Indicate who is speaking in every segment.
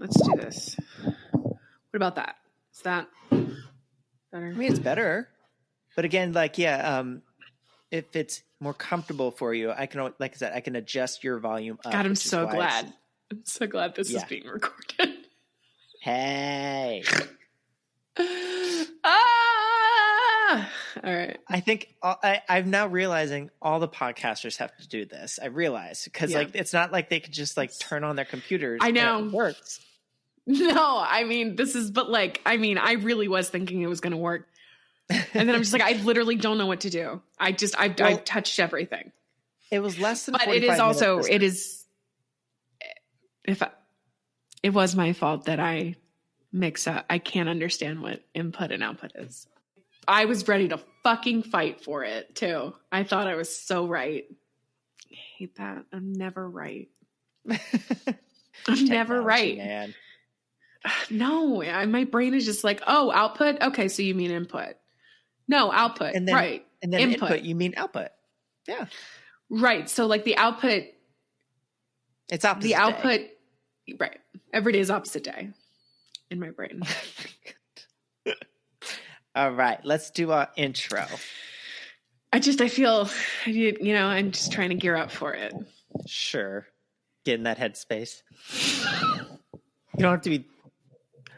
Speaker 1: Let's do this. What about that? Is that better?
Speaker 2: I mean, it's better. But again, like, yeah, if it's more comfortable for you, I can, like I said, I can adjust your volume up.
Speaker 1: God, I'm so glad. I'm so glad this is being recorded.
Speaker 2: Hey.
Speaker 1: All right.
Speaker 2: I think I'm now realizing all the podcasters have to do this. I realize because like it's not like they could just like turn on their computers.
Speaker 1: I know.
Speaker 2: And it works.
Speaker 1: No, I mean, I really was thinking it was going to work. And then I'm just like, I literally don't know what to do. I've touched everything.
Speaker 2: It was less than 45
Speaker 1: minutes. But it is also,
Speaker 2: minutes.
Speaker 1: It was my fault that I mix up. I can't understand what input and output is. I was ready to fucking fight for it too. I thought I was so right. I hate that. I'm never right. I'm never right.
Speaker 2: Man.
Speaker 1: No, my brain is just like, oh, output. Okay, so you mean input? No, output.
Speaker 2: And then,
Speaker 1: right.
Speaker 2: And then input, you mean output. Yeah.
Speaker 1: Right. So like the output.
Speaker 2: It's opposite.
Speaker 1: The output. Day. Right. Every day is opposite day in my brain.
Speaker 2: All right. Let's do our intro.
Speaker 1: I feel, I'm just trying to gear up for it.
Speaker 2: Sure. Get in that headspace. You don't have to be.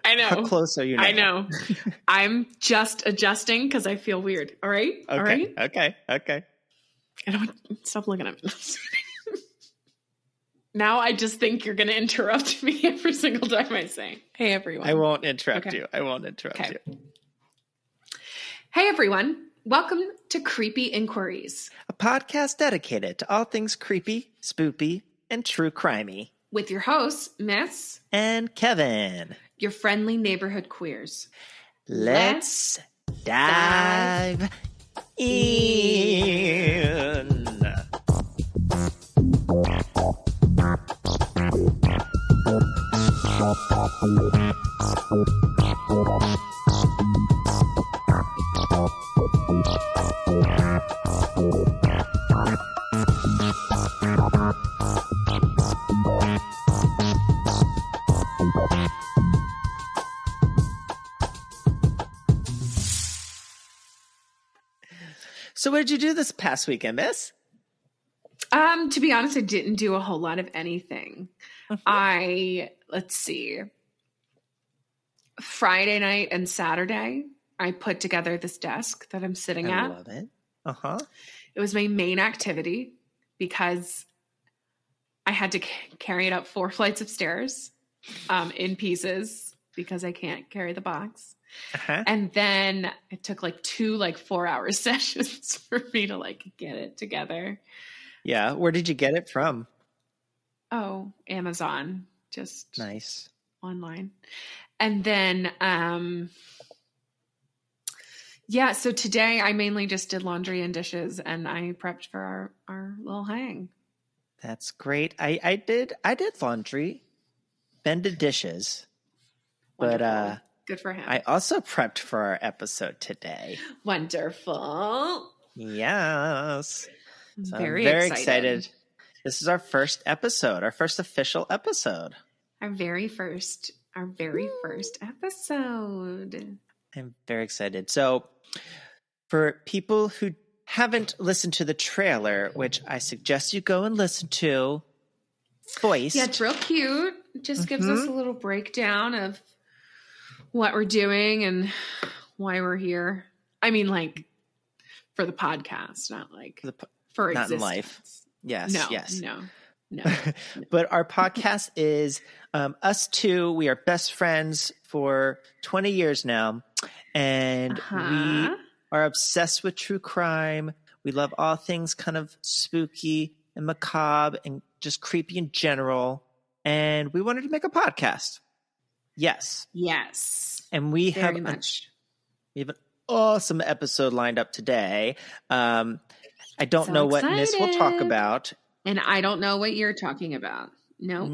Speaker 1: I know.
Speaker 2: How close are you now?
Speaker 1: I know. I'm just adjusting because I feel weird. All right?
Speaker 2: Okay.
Speaker 1: All right?
Speaker 2: Okay.
Speaker 1: I don't stop looking at me. Now I just think you're going to interrupt me every single time I say, hey, everyone.
Speaker 2: I won't interrupt you. I won't interrupt you.
Speaker 1: Hey, everyone. Welcome to Creepy InQueeries,
Speaker 2: a podcast dedicated to all things creepy, spoopy, and true crimey.
Speaker 1: With your hosts, Miss
Speaker 2: and Kevin.
Speaker 1: Your friendly neighborhood queers.
Speaker 2: Let's dive in. So what did you do this past weekend, Miss?
Speaker 1: To be honest, I didn't do a whole lot of anything. Let's see. Friday night and Saturday, I put together this desk that I'm sitting at.
Speaker 2: I love it. Uh-huh.
Speaker 1: It was my main activity because I had to carry it up 4 flights of stairs in pieces because I can't carry the box.
Speaker 2: Uh-huh.
Speaker 1: And then it took like 2 4-hour sessions for me to get it together.
Speaker 2: Yeah. Where did you get it from?
Speaker 1: Oh, Amazon. Just
Speaker 2: nice.
Speaker 1: Online. And then, so today I mainly just did laundry and dishes and I prepped for our little hang.
Speaker 2: That's great. I did laundry, Ben did dishes.
Speaker 1: Wonderful.
Speaker 2: But
Speaker 1: good for him.
Speaker 2: I also prepped for our episode today.
Speaker 1: Wonderful.
Speaker 2: Yes. So
Speaker 1: very
Speaker 2: I'm very excited. This is our first episode, our first official episode.
Speaker 1: Our very first episode.
Speaker 2: I'm very excited. So for people who haven't listened to the trailer, which I suggest you go and listen to, voiced.
Speaker 1: Yeah, it's real cute. It just gives us a little breakdown of what we're doing and why we're here. I mean, for the podcast, not for
Speaker 2: not
Speaker 1: existence.
Speaker 2: In life. Yes.
Speaker 1: No.
Speaker 2: But our podcast is us two. We are best friends for 20 years now. And we are obsessed with true crime. We love all things kind of spooky and macabre and just creepy in general. And we wanted to make a podcast. Yes. And we have an awesome episode lined up today. I don't know what Miss will talk about.
Speaker 1: And I don't know what you're talking about. No.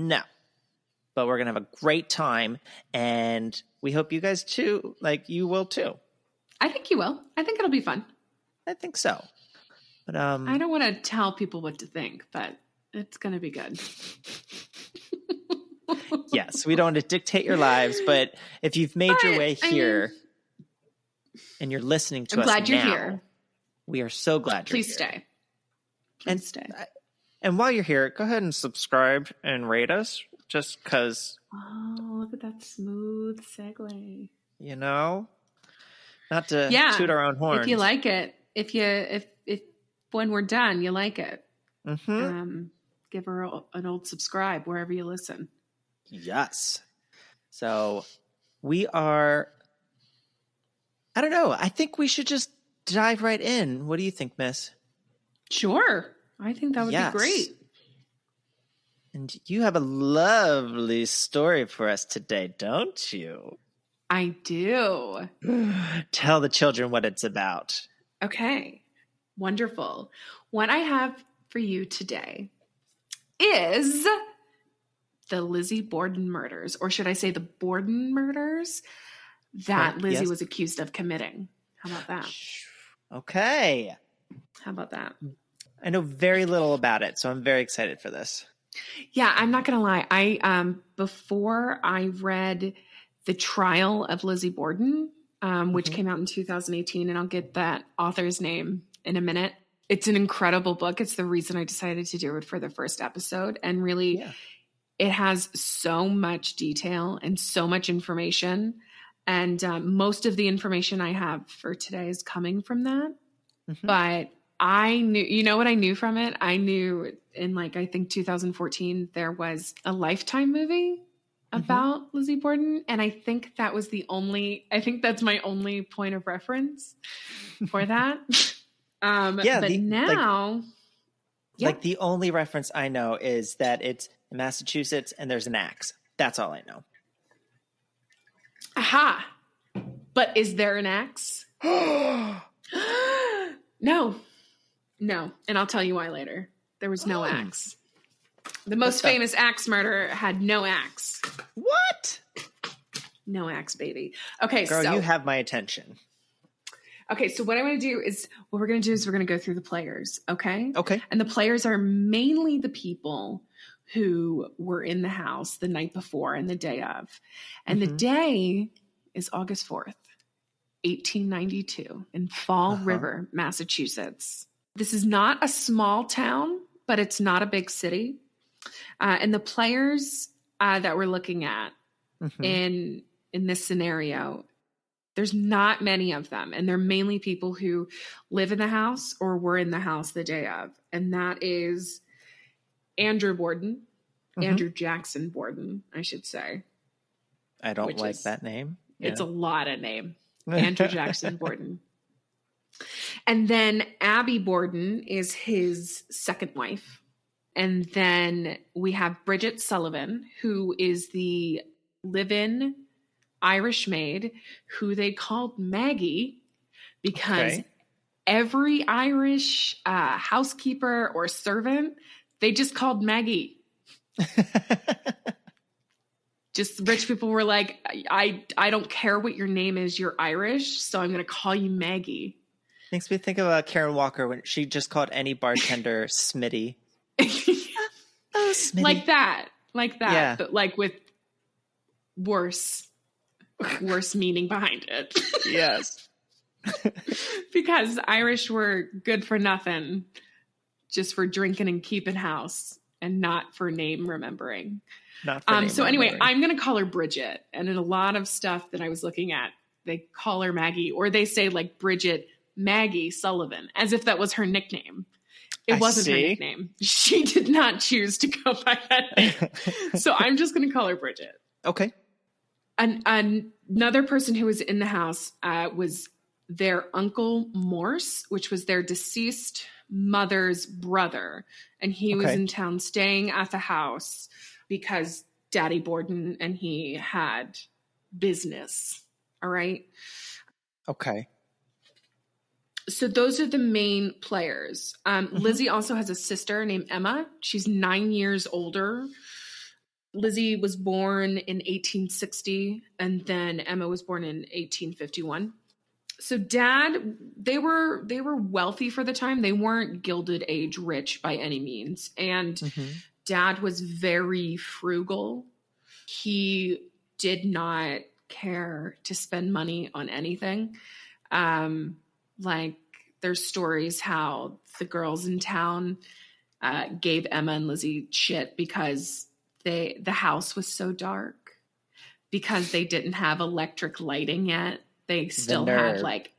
Speaker 2: But we're going to have a great time. And we hope you guys too, you will too.
Speaker 1: I think you will. I think it'll be fun.
Speaker 2: I think so. But
Speaker 1: I don't want to tell people what to think, but it's going to be good.
Speaker 2: Yes, we don't want to dictate your lives, but if you've made your way here and you're listening to
Speaker 1: I'm
Speaker 2: us
Speaker 1: glad you're
Speaker 2: now,
Speaker 1: here.
Speaker 2: we are so glad you're
Speaker 1: Please
Speaker 2: here.
Speaker 1: stay. Please stay.
Speaker 2: And while you're here, go ahead and subscribe and rate us just because.
Speaker 1: Oh, look at that smooth segue.
Speaker 2: You know, not to toot our own horns.
Speaker 1: If you like it, if when we're done, you like it, give her an old subscribe wherever you listen.
Speaker 2: Yes. So we are, I don't know. I think we should just dive right in. What do you think, Miss?
Speaker 1: Sure. I think that would be great.
Speaker 2: And you have a lovely story for us today, don't you?
Speaker 1: I do.
Speaker 2: Tell the children what it's about.
Speaker 1: Okay. Wonderful. What I have for you today is the Lizzie Borden murders, or should I say the Borden murders that Lizzie was accused of committing. How about that?
Speaker 2: Okay.
Speaker 1: How about that?
Speaker 2: I know very little about it, so I'm very excited for this.
Speaker 1: Yeah, I'm not going to lie. I before I read The Trial of Lizzie Borden, which came out in 2018, and I'll get that author's name in a minute. It's an incredible book. It's the reason I decided to do it for the first episode. And really, it has so much detail and so much information. And most of the information I have for today is coming from that. But I knew, you know what I knew from it? I knew in I think 2014, there was a Lifetime movie about Lizzie Borden. And I think that's my only point of reference for that. But now.
Speaker 2: The only reference I know is that it's in Massachusetts and there's an axe. That's all I know.
Speaker 1: Aha. But is there an axe? No. And I'll tell you why later. There was no axe. The most famous axe murder had no axe.
Speaker 2: What?
Speaker 1: No axe, baby. Okay,
Speaker 2: Girl, you have my attention.
Speaker 1: Okay, so what we're going to do is we're going to go through the players, okay?
Speaker 2: Okay.
Speaker 1: And the players are mainly the people who were in the house the night before and the day of. And the day is August 4th, 1892 in Fall River, Massachusetts. This is not a small town, but it's not a big city. And the players that we're looking at in this scenario, there's not many of them. And they're mainly people who live in the house or were in the house the day of. And that is Andrew Borden, Andrew Jackson Borden, I should say.
Speaker 2: I don't like that name.
Speaker 1: It's a lot of name. Andrew Jackson Borden. And then Abby Borden is his second wife. And then we have Bridget Sullivan, who is the live-in Irish maid who they called Maggie because every Irish housekeeper or servant, they just called Maggie. Just rich people were like, I don't care what your name is, you're Irish, so I'm going to call you Maggie.
Speaker 2: Makes me think of Karen Walker when she just called any bartender Smitty. Oh, Smitty.
Speaker 1: Like that.
Speaker 2: Yeah.
Speaker 1: But with worse meaning behind it.
Speaker 2: Yes.
Speaker 1: Because Irish were good for nothing, just for drinking and keeping house and not for name remembering. Anyway, I'm going to call her Bridget. And in a lot of stuff that I was looking at, they call her Maggie, or they say Bridget Maggie Sullivan, as if that was her nickname. It wasn't her nickname. She did not choose to go by that name. So I'm just going to call her Bridget.
Speaker 2: Okay.
Speaker 1: Another person who was in the house was their Uncle Morse, which was their deceased mother's brother. And he was in town staying at the house because Daddy Borden and he had business. All right.
Speaker 2: Okay.
Speaker 1: So those are the main players. Lizzie also has a sister named Emma. She's 9 years older. Lizzie was born in 1860, and then Emma was born in 1851. So Dad, they were wealthy for the time. They weren't Gilded Age rich by any means. And Dad was very frugal. He did not care to spend money on anything. Like there's stories how the girls in town gave Emma and Lizzie shit because the house was so dark, because they didn't have electric lighting yet. They still had like,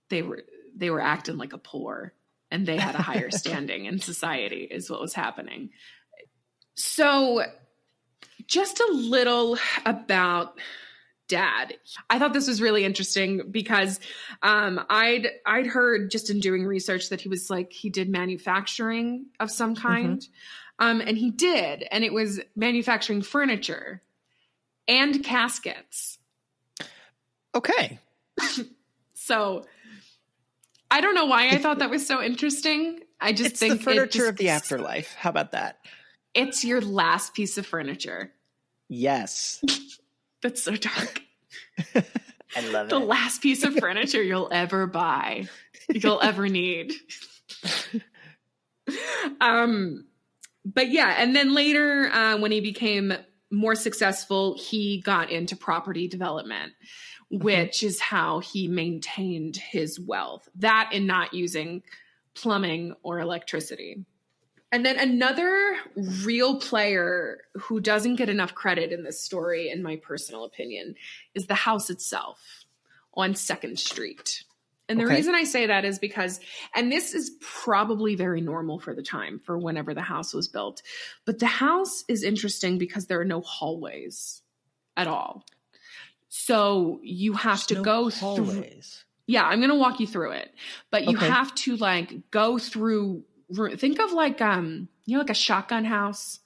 Speaker 1: they were acting like a poor, and they had a higher standing in society is what was happening. So just a little about Dad. I thought this was really interesting because I'd heard just in doing research that he was like, he did manufacturing of some kind. And he did. And it was manufacturing furniture and caskets.
Speaker 2: Okay.
Speaker 1: So I don't know why I thought that was so interesting. I just think
Speaker 2: it's the furniture of the afterlife. How about that?
Speaker 1: It's your last piece of furniture.
Speaker 2: Yes.
Speaker 1: That's so dark.
Speaker 2: I love it.
Speaker 1: The last piece of furniture you'll ever buy, you'll ever need. But yeah, and then later when he became more successful, he got into property development, which is how he maintained his wealth. That and not using plumbing or electricity. And then another real player who doesn't get enough credit in this story, in my personal opinion, is the house itself on 2nd Street. And the reason I say that is because, and this is probably very normal for the time, for whenever the house was built, but the house is interesting because there are no hallways at all. So you have to go through. Yeah, I'm going to walk you through it, but you have to like go through. Think of like, like a shotgun house.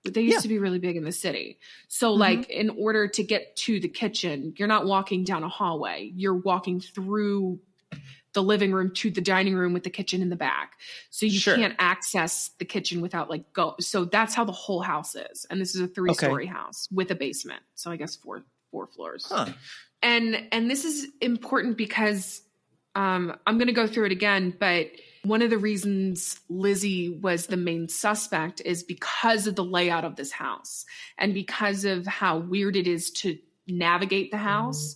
Speaker 1: They used to be really big in the city. So like in order to get to the kitchen, you're not walking down a hallway. You're walking through the living room to the dining room with the kitchen in the back. So you can't access the kitchen without like So that's how the whole house is. And this is a 3-story house with a basement. So I guess four floors. Huh. And this is important because I'm going to go through it again, but one of the reasons Lizzie was the main suspect is because of the layout of this house and because of how weird it is to navigate the house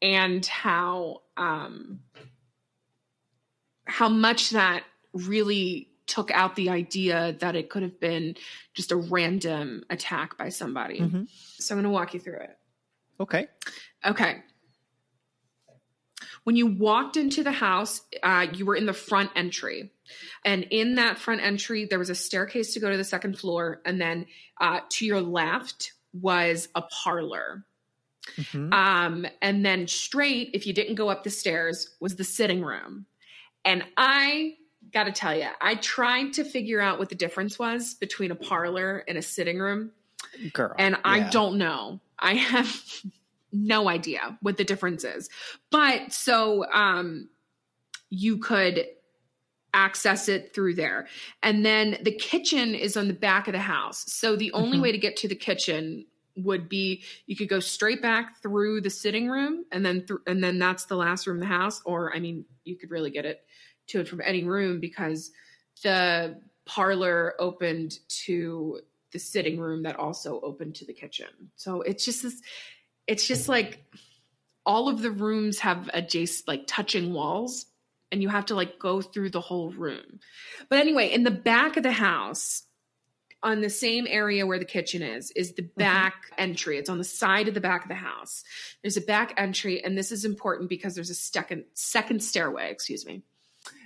Speaker 1: and how much that really took out the idea that it could have been just a random attack by somebody. So I'm going to walk you through it. Okay. When you walked into the house, you were in the front entry. And in that front entry, there was a staircase to go to the 2nd floor. And then to your left was a parlor. And then straight, if you didn't go up the stairs, was the sitting room. And I got to tell you, I tried to figure out what the difference was between a parlor and a sitting room.
Speaker 2: Girl.
Speaker 1: And I don't know. I have no idea what the difference is. But so you could access it through there. And then the kitchen is on the back of the house. So the only way to get to the kitchen would be you could go straight back through the sitting room and then that's the last room in the house. Or, I mean, you could really get to it from any room because the parlor opened to the sitting room that also opened to the kitchen. So it's just like all of the rooms have adjacent, like touching walls, and you have to like go through the whole room. But anyway, in the back of the house, on the same area where the kitchen is the back entry. It's on the side of the back of the house. There's a back entry, and this is important because there's a second stairway,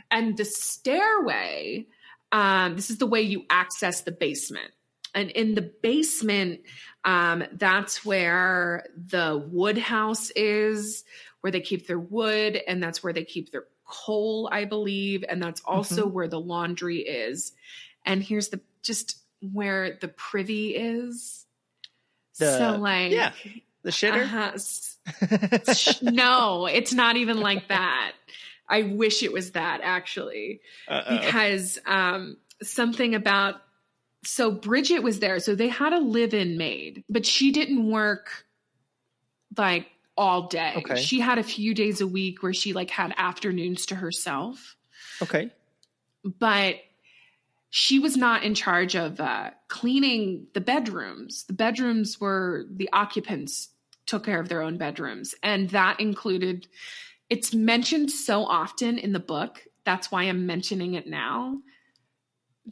Speaker 1: And the stairway, this is the way you access the basement. And in the basement, that's where the wood house is, where they keep their wood, and that's where they keep their coal, I believe. And that's also where the laundry is. And here's just where the privy is. The
Speaker 2: shitter?
Speaker 1: No, it's not even like that. I wish it was that, actually. Because something about... So Bridget was there. So they had a live-in maid, but she didn't work like all day. Okay. She had a few days a week where she like had afternoons to herself.
Speaker 2: Okay.
Speaker 1: But she was not in charge of cleaning the bedrooms. The bedrooms were the occupants took care of their own bedrooms. And that included, it's mentioned so often in the book. That's why I'm mentioning it now.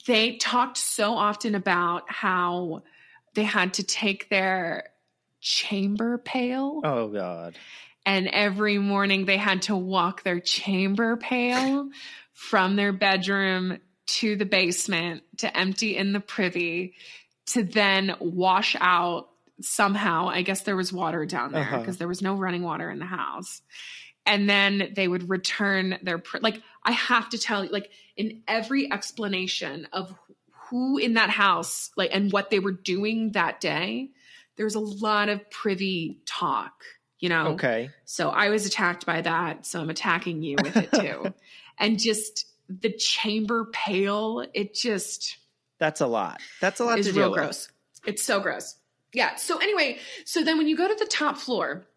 Speaker 1: They talked so often about how they had to take their chamber pail.
Speaker 2: Oh, God.
Speaker 1: And every morning they had to walk their chamber pail from their bedroom to the basement to empty in the privy to then wash out somehow. I guess there was water down there because there was no running water in the house. And then they would return their, like, I have to tell you, like, in every explanation of who in that house, like, and what they were doing that day, there's a lot of privy talk, you know?
Speaker 2: Okay.
Speaker 1: So I was attacked by that. So I'm attacking you with it too. And just the chamber pail, it just.
Speaker 2: That's a lot. That's a lot to deal with.
Speaker 1: It's real gross. It's so gross. Yeah. So anyway, so then when you go to the top floor,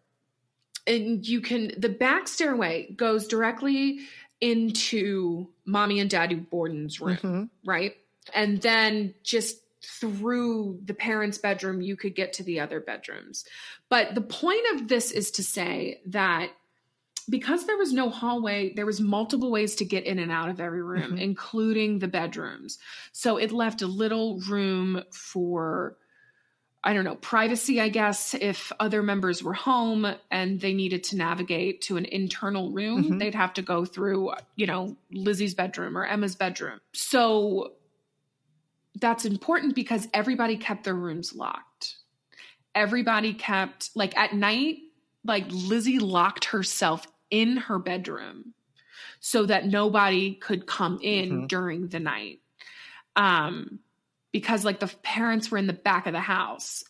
Speaker 1: and you can, the back stairway goes directly into Mommy and Daddy Borden's room, right? And then just through the parents' bedroom, you could get to the other bedrooms. But the point of this is to say that because there was no hallway, there was multiple ways to get in and out of every room, including the bedrooms. So it left a little room for, I don't know, privacy, I guess. If other members were home and they needed to navigate to an internal room, they'd have to go through, you know, Lizzie's bedroom or Emma's bedroom. So that's important because everybody kept their rooms locked. Everybody kept, like, at night, like, Lizzie locked herself in her bedroom so that nobody could come in during the night. Because, like, the parents were in the back of the house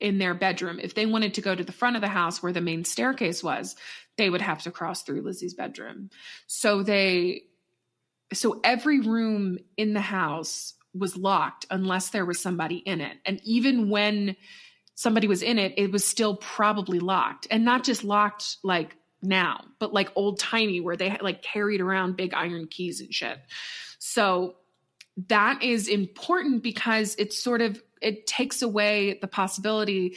Speaker 1: in their bedroom. If they wanted to go to the front of the house where the main staircase was, they would have to cross through Lizzie's bedroom. So every room in the house was locked unless there was somebody in it. And even when somebody was in it, it was still probably locked. And not just locked like now, but like old timey where they like carried around big iron keys and shit. So that is important because it takes away the possibility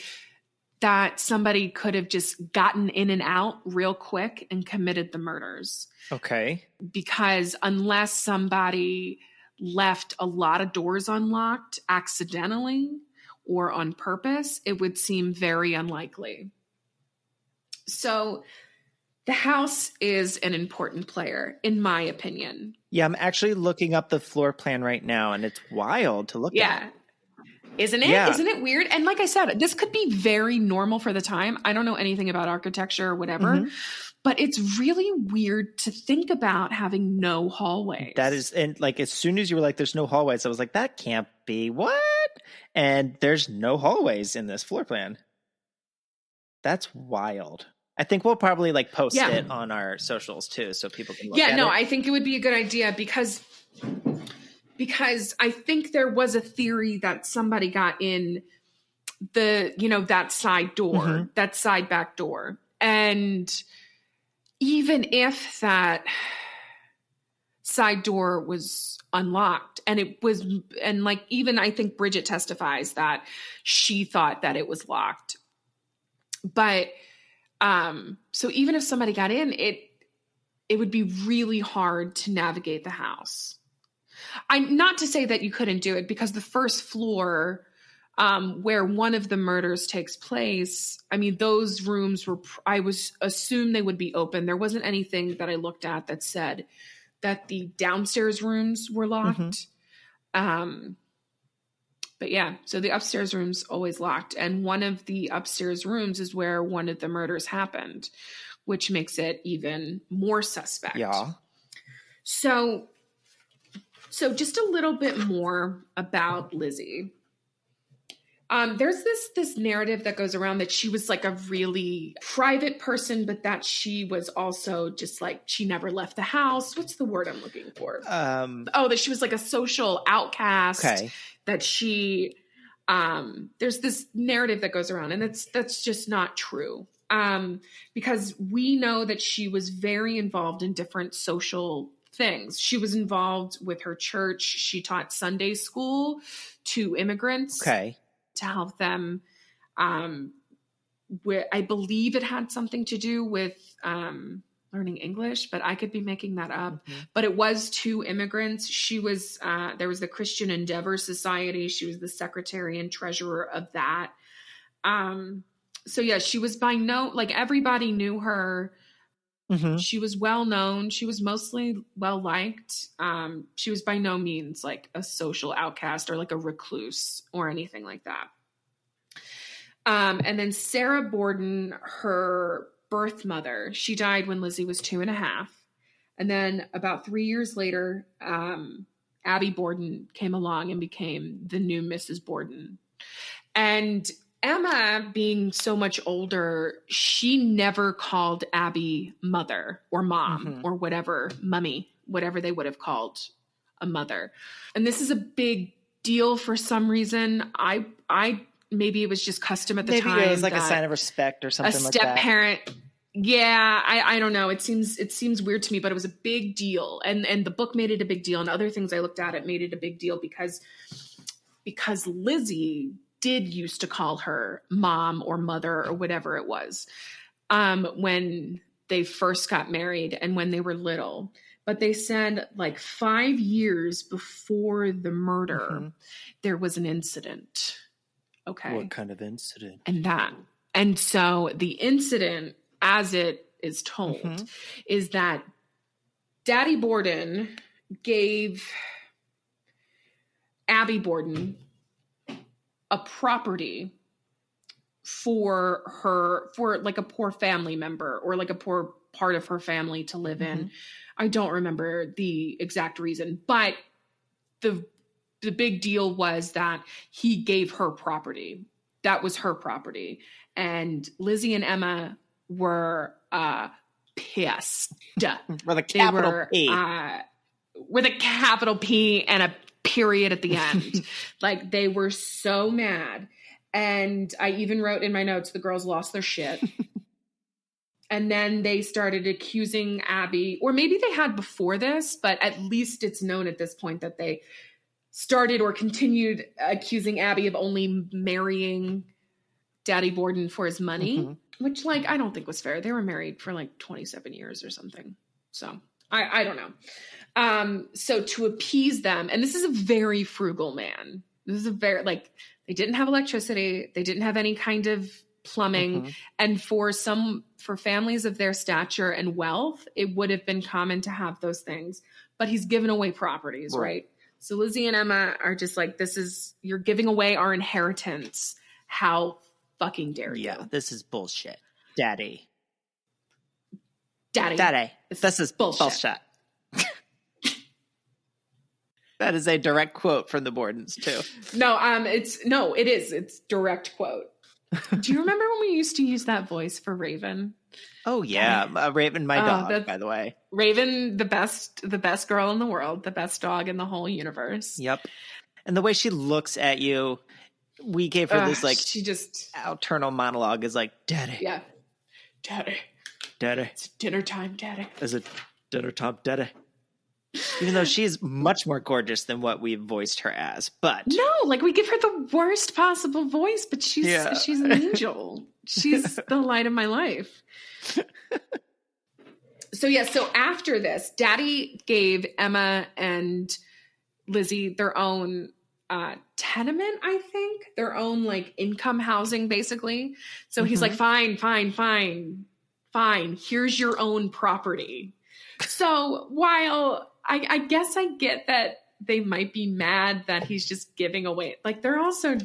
Speaker 1: that somebody could have just gotten in and out real quick and committed the murders.
Speaker 2: Okay.
Speaker 1: Because unless somebody left a lot of doors unlocked accidentally or on purpose, it would seem very unlikely. So the house is an important player, in my opinion.
Speaker 2: Yeah, I'm actually looking up the floor plan right now, and it's wild to look at.
Speaker 1: Yeah. Isn't it?
Speaker 2: Yeah.
Speaker 1: Isn't it weird? And like I said, this could be very normal for the time. I don't know anything about architecture or whatever, but it's really weird to think about having no hallways.
Speaker 2: That is, and like as soon as you were like, there's no hallways, I was like, that can't be what? And there's no hallways in this floor plan. That's wild. I think we'll probably like post it on our socials too, so people can look at it.
Speaker 1: Yeah, no, I think it would be a good idea because I think there was a theory that somebody got in that side door, that side back door. And even if that side door was unlocked and like, even I think Bridget testifies that she thought that it was locked. But so even if somebody got in, it would be really hard to navigate the house. I'm not to say that you couldn't do it because the first floor, where one of the murders takes place, I mean, those rooms I assumed they would be open. There wasn't anything that I looked at that said that the downstairs rooms were locked. But yeah, so the upstairs room's always locked. And one of the upstairs rooms is where one of the murders happened, which makes it even more suspect.
Speaker 2: Yeah.
Speaker 1: So just a little bit more about Lizzie. There's this narrative that goes around that she was like a really private person, but that she was also just like, she never left the house. What's the word I'm looking for? That she was like a social outcast.
Speaker 2: Okay.
Speaker 1: That she, there's this narrative that goes around, and that's just not true. Because we know that she was very involved in different social things. She was involved with her church. She taught Sunday school to immigrants to help them. Where I believe it had something to do with learning English, but I could be making that up. But it was to immigrants. She was, there was the Christian Endeavor Society. She was the secretary and treasurer of that. So yeah, she was everybody knew her. She was well known. She was mostly well liked. She was by no means like a social outcast or like a recluse or anything like that. And then Sarah Borden, her birth mother, she died when Lizzie was 2.5. And then about 3 years later, Abby Borden came along and became the new Mrs. Borden. And Emma, being so much older, she never called Abby mother or mom or whatever, mummy, whatever they would have called a mother. And this is a big deal for some reason. Maybe it was just custom at the time.
Speaker 2: Maybe it was like a sign of respect or something like that.
Speaker 1: A step parent. Yeah, I don't know. It seems weird to me, but it was a big deal. And the book made it a big deal. And other things I looked at, it made it a big deal because Lizzie did used to call her mom or mother or whatever it was when they first got married and when they were little. But they said like 5 years before the murder, there was an incident. Okay.
Speaker 2: What kind of incident?
Speaker 1: And so the incident, as it is told, is that Daddy Borden gave Abby Borden a property for like a poor family member or like a poor part of her family to live in. I don't remember the exact reason, but the big deal was that he gave her property. That was her property. And Lizzie and Emma were pissed.
Speaker 2: With a capital P.
Speaker 1: With a capital P and a period at the end. Like, they were so mad. And I even wrote in my notes, the girls lost their shit. And then they started accusing Abby, or maybe they had before this, but at least it's known at this point that they started or continued accusing Abby of only marrying Daddy Borden for his money, which, like, I don't think was fair. They were married for like 27 years or something. So I don't know. So to appease them, and this is a very frugal man. This is a very, like, they didn't have electricity. They didn't have any kind of plumbing. And for families of their stature and wealth, it would have been common to have those things, but he's given away properties, right? So Lizzie and Emma are just like, you're giving away our inheritance. How fucking dare you?
Speaker 2: Yeah, this is bullshit. Daddy.
Speaker 1: This
Speaker 2: is bullshit. That is a direct quote from the Bordens too.
Speaker 1: It is. It's direct quote. Do you remember when we used to use that voice for Raven?
Speaker 2: Oh yeah, Raven, my dog, by the way.
Speaker 1: Raven, the best girl in the world, the best dog in the whole universe.
Speaker 2: Yep. And the way she looks at you, we gave her this like
Speaker 1: she just
Speaker 2: nocturnal monologue is like, Daddy.
Speaker 1: Yeah. Daddy. It's dinner time, Daddy.
Speaker 2: Is it dinner time, Daddy? Even though she's much more gorgeous than what we voiced her as, but
Speaker 1: no, like, we give her the worst possible voice, but she's an angel. She's the light of my life. So after this, Daddy gave Emma and Lizzie their own tenement, I think, their own like income housing, basically. So he's like, fine. Here's your own property. So while I guess I get that they might be mad that he's just giving away, like, they're also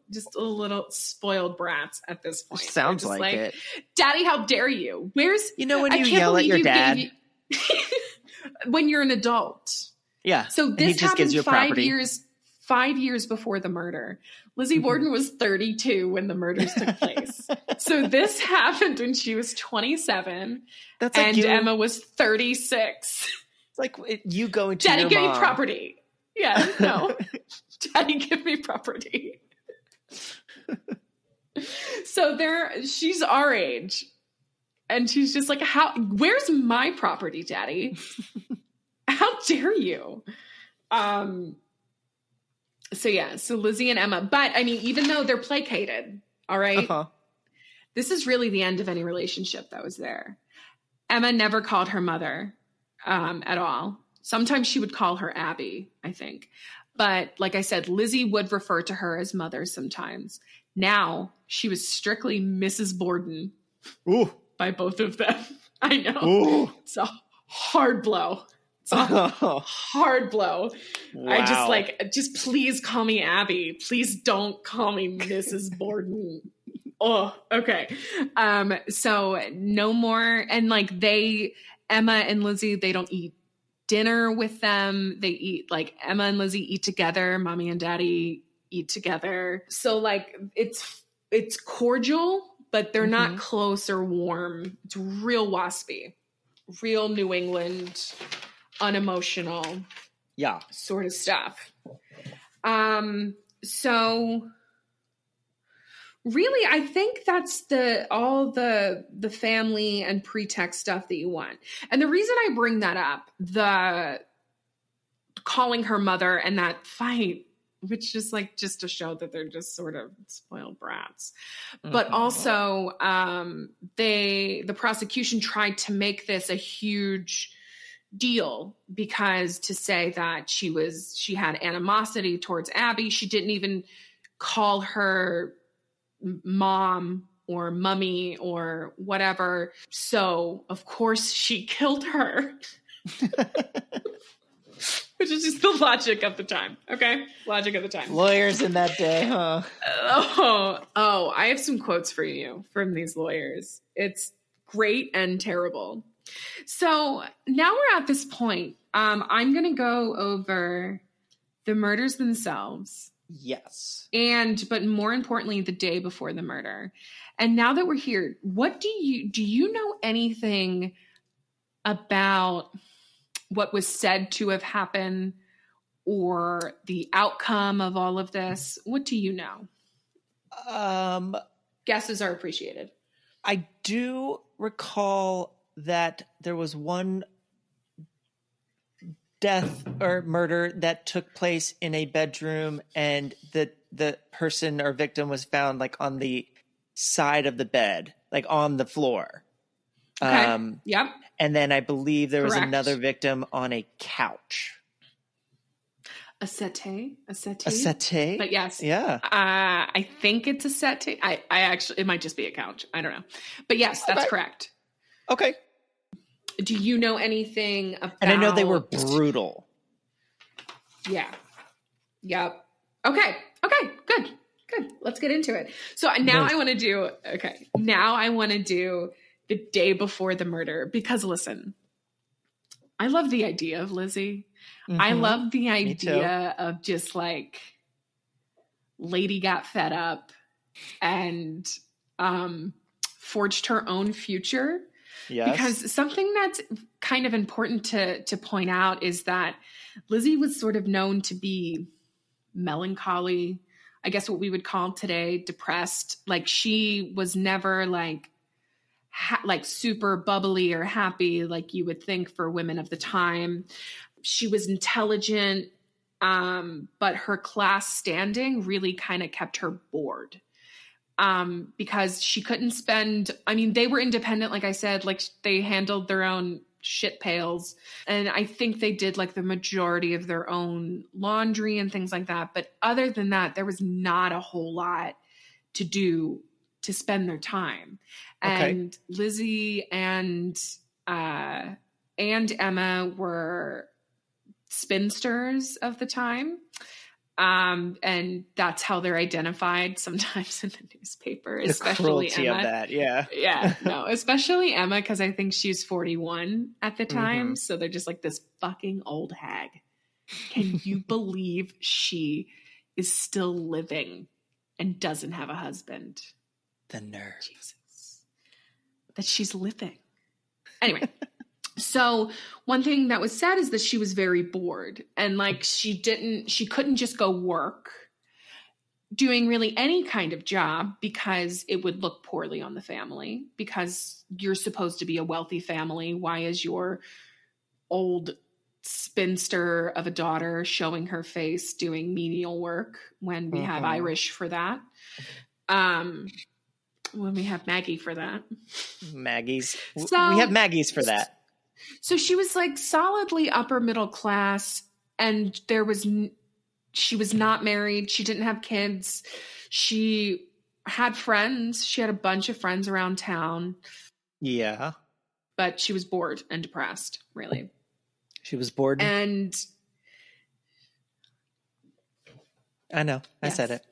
Speaker 1: just a little spoiled brats at this point.
Speaker 2: Sounds like it.
Speaker 1: Daddy, how dare you? When
Speaker 2: you yell at your dad?
Speaker 1: When you're an adult.
Speaker 2: Yeah.
Speaker 1: So this happened 5 years before the murder. Lizzie Borden was 32 when the murders took place. So this happened when she was 27.
Speaker 2: That's like,
Speaker 1: and Emma was 36.
Speaker 2: It's like you going to
Speaker 1: Daddy,
Speaker 2: your
Speaker 1: give
Speaker 2: mom.
Speaker 1: me property. Yeah, no. Daddy, give me property. So she's our age. And she's just like, where's my property, Daddy? How dare you? So Lizzie and Emma, but I mean, even though they're placated, all right, this is really the end of any relationship that was there. Emma never called her mother at all. Sometimes she would call her Abby, I think. But like I said, Lizzie would refer to her as mother sometimes. Now she was strictly Mrs. Borden.
Speaker 2: Ooh.
Speaker 1: By both of them. I know.
Speaker 2: Ooh.
Speaker 1: It's a hard blow. It's a hard blow.
Speaker 2: Wow.
Speaker 1: I just please call me Abby. Please don't call me Mrs. Borden. Oh, okay. So no more. And like Emma and Lizzie, they don't eat dinner with them. They eat like Emma and Lizzie eat together. Mommy and Daddy eat together. So like it's cordial, but they're not close or warm. It's real waspy, real New England, unemotional, sort of stuff. So really, I think that's all the family and pretext stuff that you want. And the reason I bring that up, the calling her mother and that fight, which is like just to show that they're just sort of spoiled brats. But also, the prosecution tried to make this a huge deal because to say that she had animosity towards Abby. She didn't even call her mom or mummy or whatever. So of course she killed her. Which is just the logic of the time. Okay? Logic of the time.
Speaker 2: Lawyers in that day, huh?
Speaker 1: Oh, I have some quotes for you from these lawyers. It's great and terrible. So now we're at this point. I'm going to go over the murders themselves.
Speaker 2: Yes.
Speaker 1: But more importantly, the day before the murder. And now that we're here, do you know anything about what was said to have happened or the outcome of all of this? What do you know? Guesses are appreciated.
Speaker 2: I do recall that there was one death or murder that took place in a bedroom, and the person or victim was found like on the side of the bed, like on the floor.
Speaker 1: Okay. Yep.
Speaker 2: And then I believe there was another victim on a couch.
Speaker 1: A settee?
Speaker 2: A settee?
Speaker 1: But yes.
Speaker 2: Yeah.
Speaker 1: I think it's a settee. I actually, it might just be a couch. I don't know. But yes, that's correct.
Speaker 2: Okay.
Speaker 1: Do you know anything about...
Speaker 2: And I know they were brutal.
Speaker 1: Yeah. Yep. Okay. Good. Let's get into it. So now I want to do... Okay. Now I want to do the day before the murder because, listen, I love the idea of Lizzie. I love the idea of just like lady got fed up and forged her own future. Yes. Because something that's kind of important to point out is that Lizzie was sort of known to be melancholy, I guess what we would call today depressed. Like she was never like super bubbly or happy like you would think for women of the time. She was intelligent, but her class standing really kind of kept her bored. Because she couldn't they were independent, like I said, like they handled their own shit pails. And I think they did like the majority of their own laundry and things like that. But other than that, there was not a whole lot to do to spend their time. Okay. And Lizzie and Emma were spinsters of the time. And that's how they're identified sometimes in the newspaper, especially
Speaker 2: the cruelty
Speaker 1: Emma.
Speaker 2: Of that, yeah.
Speaker 1: Yeah, no, especially Emma, because I think she's 41 at the time. So they're just like this fucking old hag. Can you believe she is still living and doesn't have a husband?
Speaker 2: The nerve.
Speaker 1: Jesus. That she's living. Anyway. So one thing that was said is that she was very bored and like she couldn't just go work doing really any kind of job because it would look poorly on the family because you're supposed to be a wealthy family. Why is your old spinster of a daughter showing her face doing menial work when we have Irish for that. When we have Maggie for that.
Speaker 2: Maggie's.
Speaker 1: So,
Speaker 2: we have Maggie's for that.
Speaker 1: So she was like solidly upper middle class, and she was not married. She didn't have kids. She had friends. She had a bunch of friends around town.
Speaker 2: Yeah.
Speaker 1: But she was bored and depressed, really.
Speaker 2: She was bored.
Speaker 1: And
Speaker 2: I know. I said it.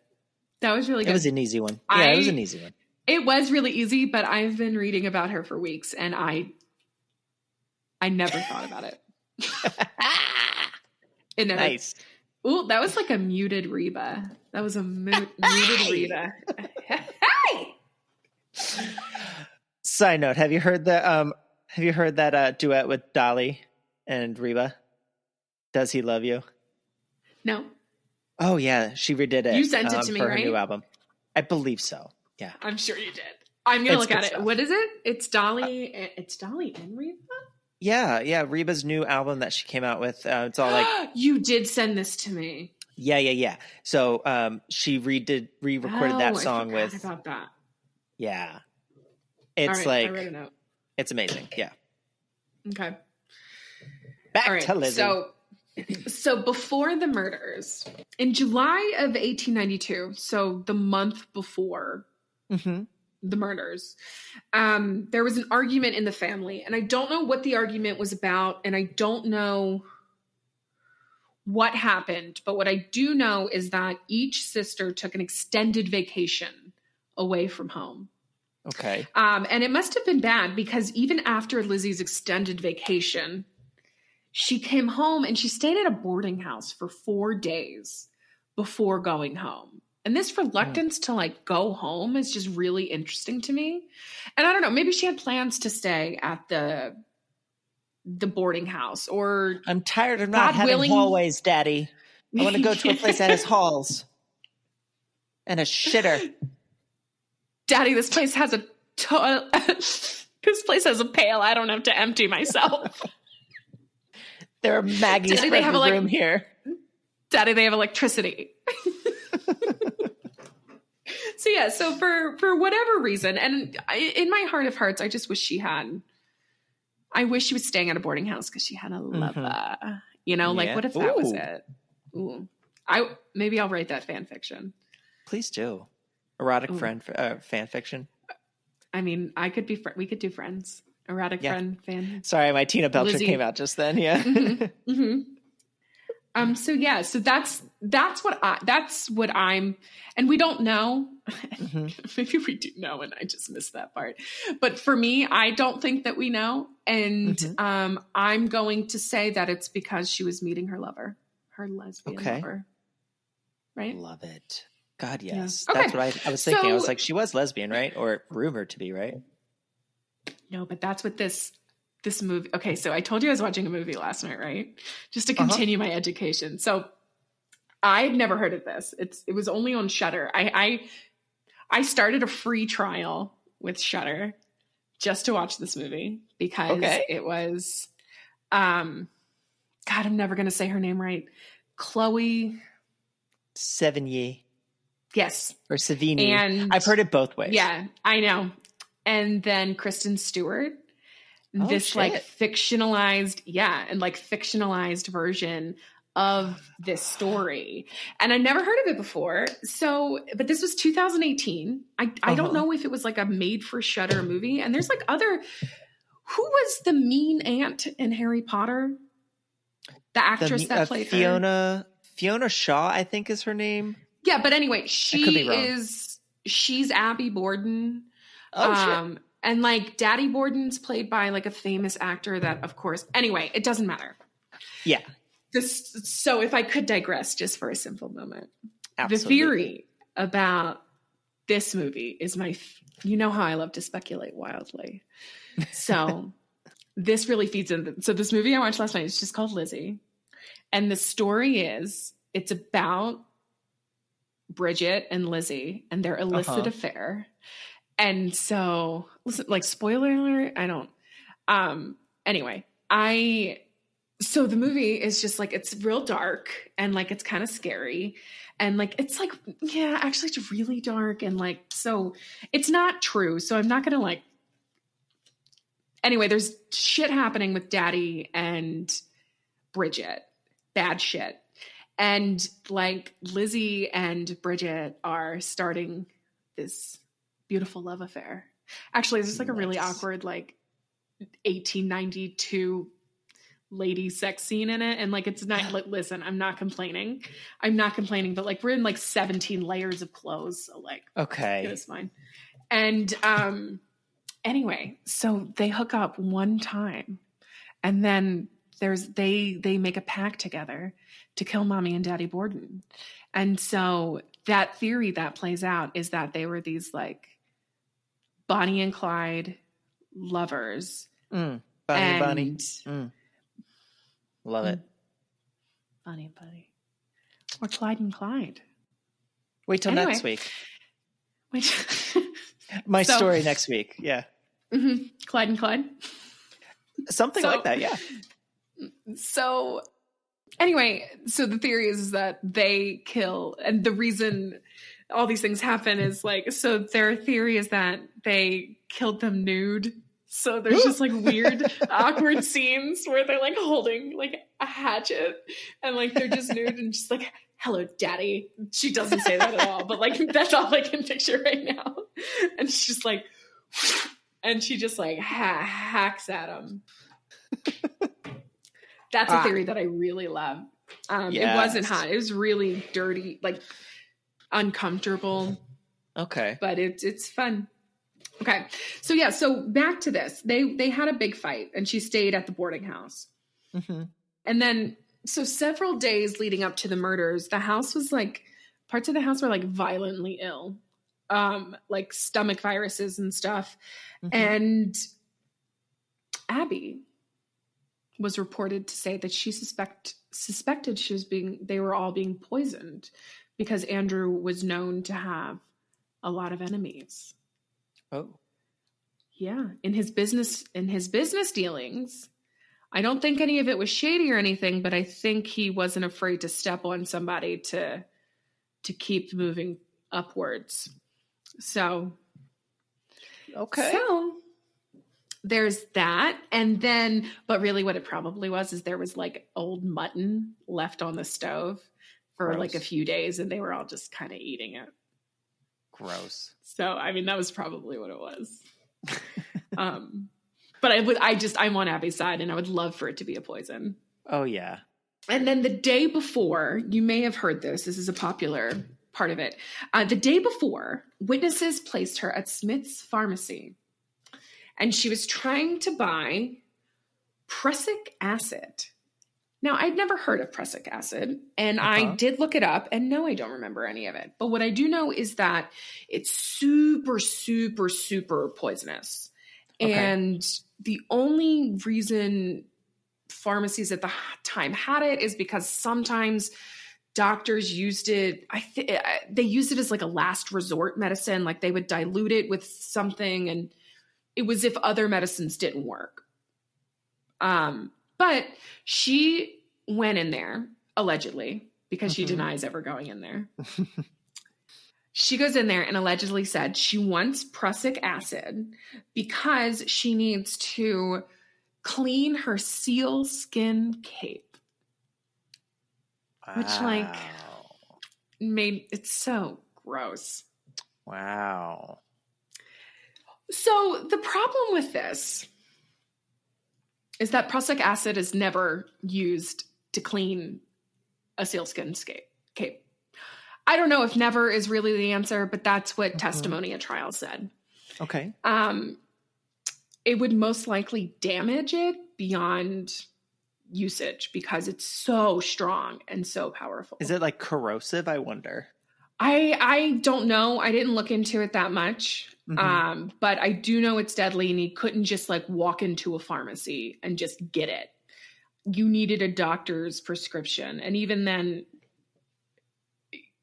Speaker 1: That was really good.
Speaker 2: It was an easy one. Yeah, it was an easy one.
Speaker 1: It was really easy, but I've been reading about her for weeks, and I never thought about it. It never. Nice. Ooh, that was like a muted Reba. That was a muted Reba. Hey!
Speaker 2: Side note: Have you heard that duet with Dolly and Reba? Does he love you?
Speaker 1: No.
Speaker 2: Oh yeah, she redid it.
Speaker 1: You sent it to me,
Speaker 2: for
Speaker 1: right?
Speaker 2: her new album. I believe so. Yeah,
Speaker 1: I'm sure you did. I'm gonna look at it. Stuff. What is it? It's Dolly. It's Dolly and Reba.
Speaker 2: Yeah. Reba's new album that she came out with. It's all like
Speaker 1: you did send this to me.
Speaker 2: Yeah. So she re-recorded that song with.
Speaker 1: About that.
Speaker 2: Yeah, it's like
Speaker 1: I read a note.
Speaker 2: It's amazing. Yeah.
Speaker 1: Okay.
Speaker 2: Back to Lizzie.
Speaker 1: So before the murders, in July of 1892, so the month before the murders, there was an argument in the family. And I don't know what the argument was about, and I don't know what happened. But what I do know is that each sister took an extended vacation away from home.
Speaker 2: Okay.
Speaker 1: And it must have been bad because even after Lizzie's extended vacation, she came home and she stayed at a boarding house for 4 days before going home. And this reluctance to like go home is just really interesting to me. And I don't know, maybe she had plans to stay at the boarding house, or
Speaker 2: I'm tired of not having hallways, Daddy. I want to go to a place that has halls and a shitter.
Speaker 1: Daddy, this place has a this place has a pail. I don't have to empty myself.
Speaker 2: There are Maggie's room here.
Speaker 1: Daddy, they have electricity. So for whatever reason, and in my heart of hearts, I just wish I wish she was staying at a boarding house because she had a lover. Like what if that was it? Ooh, maybe I'll write that fan fiction.
Speaker 2: Please do. Erotic fan fiction. I mean,
Speaker 1: we could do Friends. Erotic friend fan.
Speaker 2: Sorry, my Tina Belcher
Speaker 1: Lizzie.
Speaker 2: Came out just then. Yeah.
Speaker 1: So that's what I'm, and we don't know. Maybe we do know, and I just missed that part. But for me, I don't think that we know, and I'm going to say that it's because she was meeting her lover, her lesbian lover. Right.
Speaker 2: Love it. God, yes.
Speaker 1: Yeah.
Speaker 2: That's what I was thinking. I was like, she was lesbian, right? Or rumored to be, right?
Speaker 1: No, but that's what this movie. Okay, so I told you I was watching a movie last night, right? Just to continue my education. So I'd never heard of this. It was only on Shudder. I started a free trial with Shudder just to watch this movie because it was God, I'm never gonna say her name right. Chloe
Speaker 2: Sevigny.
Speaker 1: Yes.
Speaker 2: Or Savini.
Speaker 1: And
Speaker 2: I've heard it both ways.
Speaker 1: Yeah, I know. And then Kristen Stewart. This fictionalized version of this story. And I never heard of it before. So, but this was 2018. I don't know if it was like a made for Shudder movie. And there's like who was the mean aunt in Harry Potter? The actress that played
Speaker 2: her? Fiona Shaw, I think is her name.
Speaker 1: Yeah, but anyway, she's Abby Borden. Shit. And like Daddy Borden's played by like a famous actor that, of course, anyway, it doesn't matter.
Speaker 2: Yeah.
Speaker 1: So if I could digress just for a simple moment,
Speaker 2: Absolutely.
Speaker 1: The theory about this movie is you know how I love to speculate wildly. So this really feeds into, so this movie I watched last night is just called Lizzie. And the story it's about Bridget and Lizzie and their illicit affair. And so, listen, like spoiler alert, I don't. Anyway, So the movie is just like, it's real dark and like, it's kind of scary. And like, it's like, yeah, actually it's really dark. And like, so it's not true. So I'm not going to like, anyway, there's shit happening with Daddy and Bridget, bad shit. And like Lizzie and Bridget are starting this beautiful love affair. Actually, there's like a really awkward, like 1892 lady sex scene in it, and like it's not like, listen, I'm not complaining, but like we're in like 17 layers of clothes, so like
Speaker 2: okay,
Speaker 1: it was fine. And anyway, so they hook up one time, and then they make a pact together to kill Mommy and Daddy Borden. And so that theory that plays out is that they were these like Bonnie and Clyde lovers.
Speaker 2: Bonnie and Bonnie. Love it.
Speaker 1: Bonnie and Buddy. Or Clyde and Clyde.
Speaker 2: Wait till next week. My story next week. Yeah.
Speaker 1: Mm-hmm. Clyde and Clyde.
Speaker 2: Something like that, yeah.
Speaker 1: So anyway, so the theory is that they kill, and the reason all these things happen is like, so their theory is that they killed them nude. So there's just like weird, awkward scenes where they're like holding like a hatchet and like they're just nude and just like, hello, Daddy. She doesn't say that at all, but like that's all I can picture right now. And she's just like, and she just like hacks at him. That's a theory that I really love. Yes. It wasn't hot. It was really dirty, like uncomfortable.
Speaker 2: Okay.
Speaker 1: But it's fun. Okay. So yeah, so back to this. They had a big fight and she stayed at the boarding house.
Speaker 2: Mm-hmm.
Speaker 1: And then, so several days leading up to the murders, the house was like, parts of the house were like violently ill. Like stomach viruses and stuff. Mm-hmm. And Abby was reported to say that she suspected they were all being poisoned because Andrew was known to have a lot of enemies.
Speaker 2: Oh.
Speaker 1: Yeah. In his business dealings, I don't think any of it was shady or anything, but I think he wasn't afraid to step on somebody to keep moving upwards. So,
Speaker 2: okay.
Speaker 1: So there's that. And then, but really what it probably was is there was like old mutton left on the stove for like a few days and they were all just kind of eating it.
Speaker 2: Gross.
Speaker 1: So, I mean, that was probably what it was. But I'm on Abby's side and I would love for it to be a poison.
Speaker 2: Oh, yeah.
Speaker 1: And then the day before, you may have heard this is a popular part of it. The day before, witnesses placed her at Smith's Pharmacy and she was trying to buy prussic acid. Now, I'd never heard of prussic acid, and I did look it up, and no, I don't remember any of it. But what I do know is that it's super, super, super poisonous. Okay. And the only reason pharmacies at the time had it is because sometimes doctors used it. They used it as like a last resort medicine. Like they would dilute it with something, and it was if other medicines didn't work. But she went in there, allegedly, because she denies ever going in there. She goes in there and allegedly said she wants prussic acid because she needs to clean her seal skin cape. Wow. Which, like, it's so gross.
Speaker 2: Wow.
Speaker 1: So the problem with this is that prussic acid is never used to clean a sealskin cape. I don't know if never is really the answer, but that's what testimony at trial said.
Speaker 2: Okay.
Speaker 1: It would most likely damage it beyond usage because it's so strong and so powerful.
Speaker 2: Is it like corrosive? I wonder.
Speaker 1: I don't know. I didn't look into it that much. But I do know it's deadly and you couldn't just like walk into a pharmacy and just get it. You needed a doctor's prescription. And even then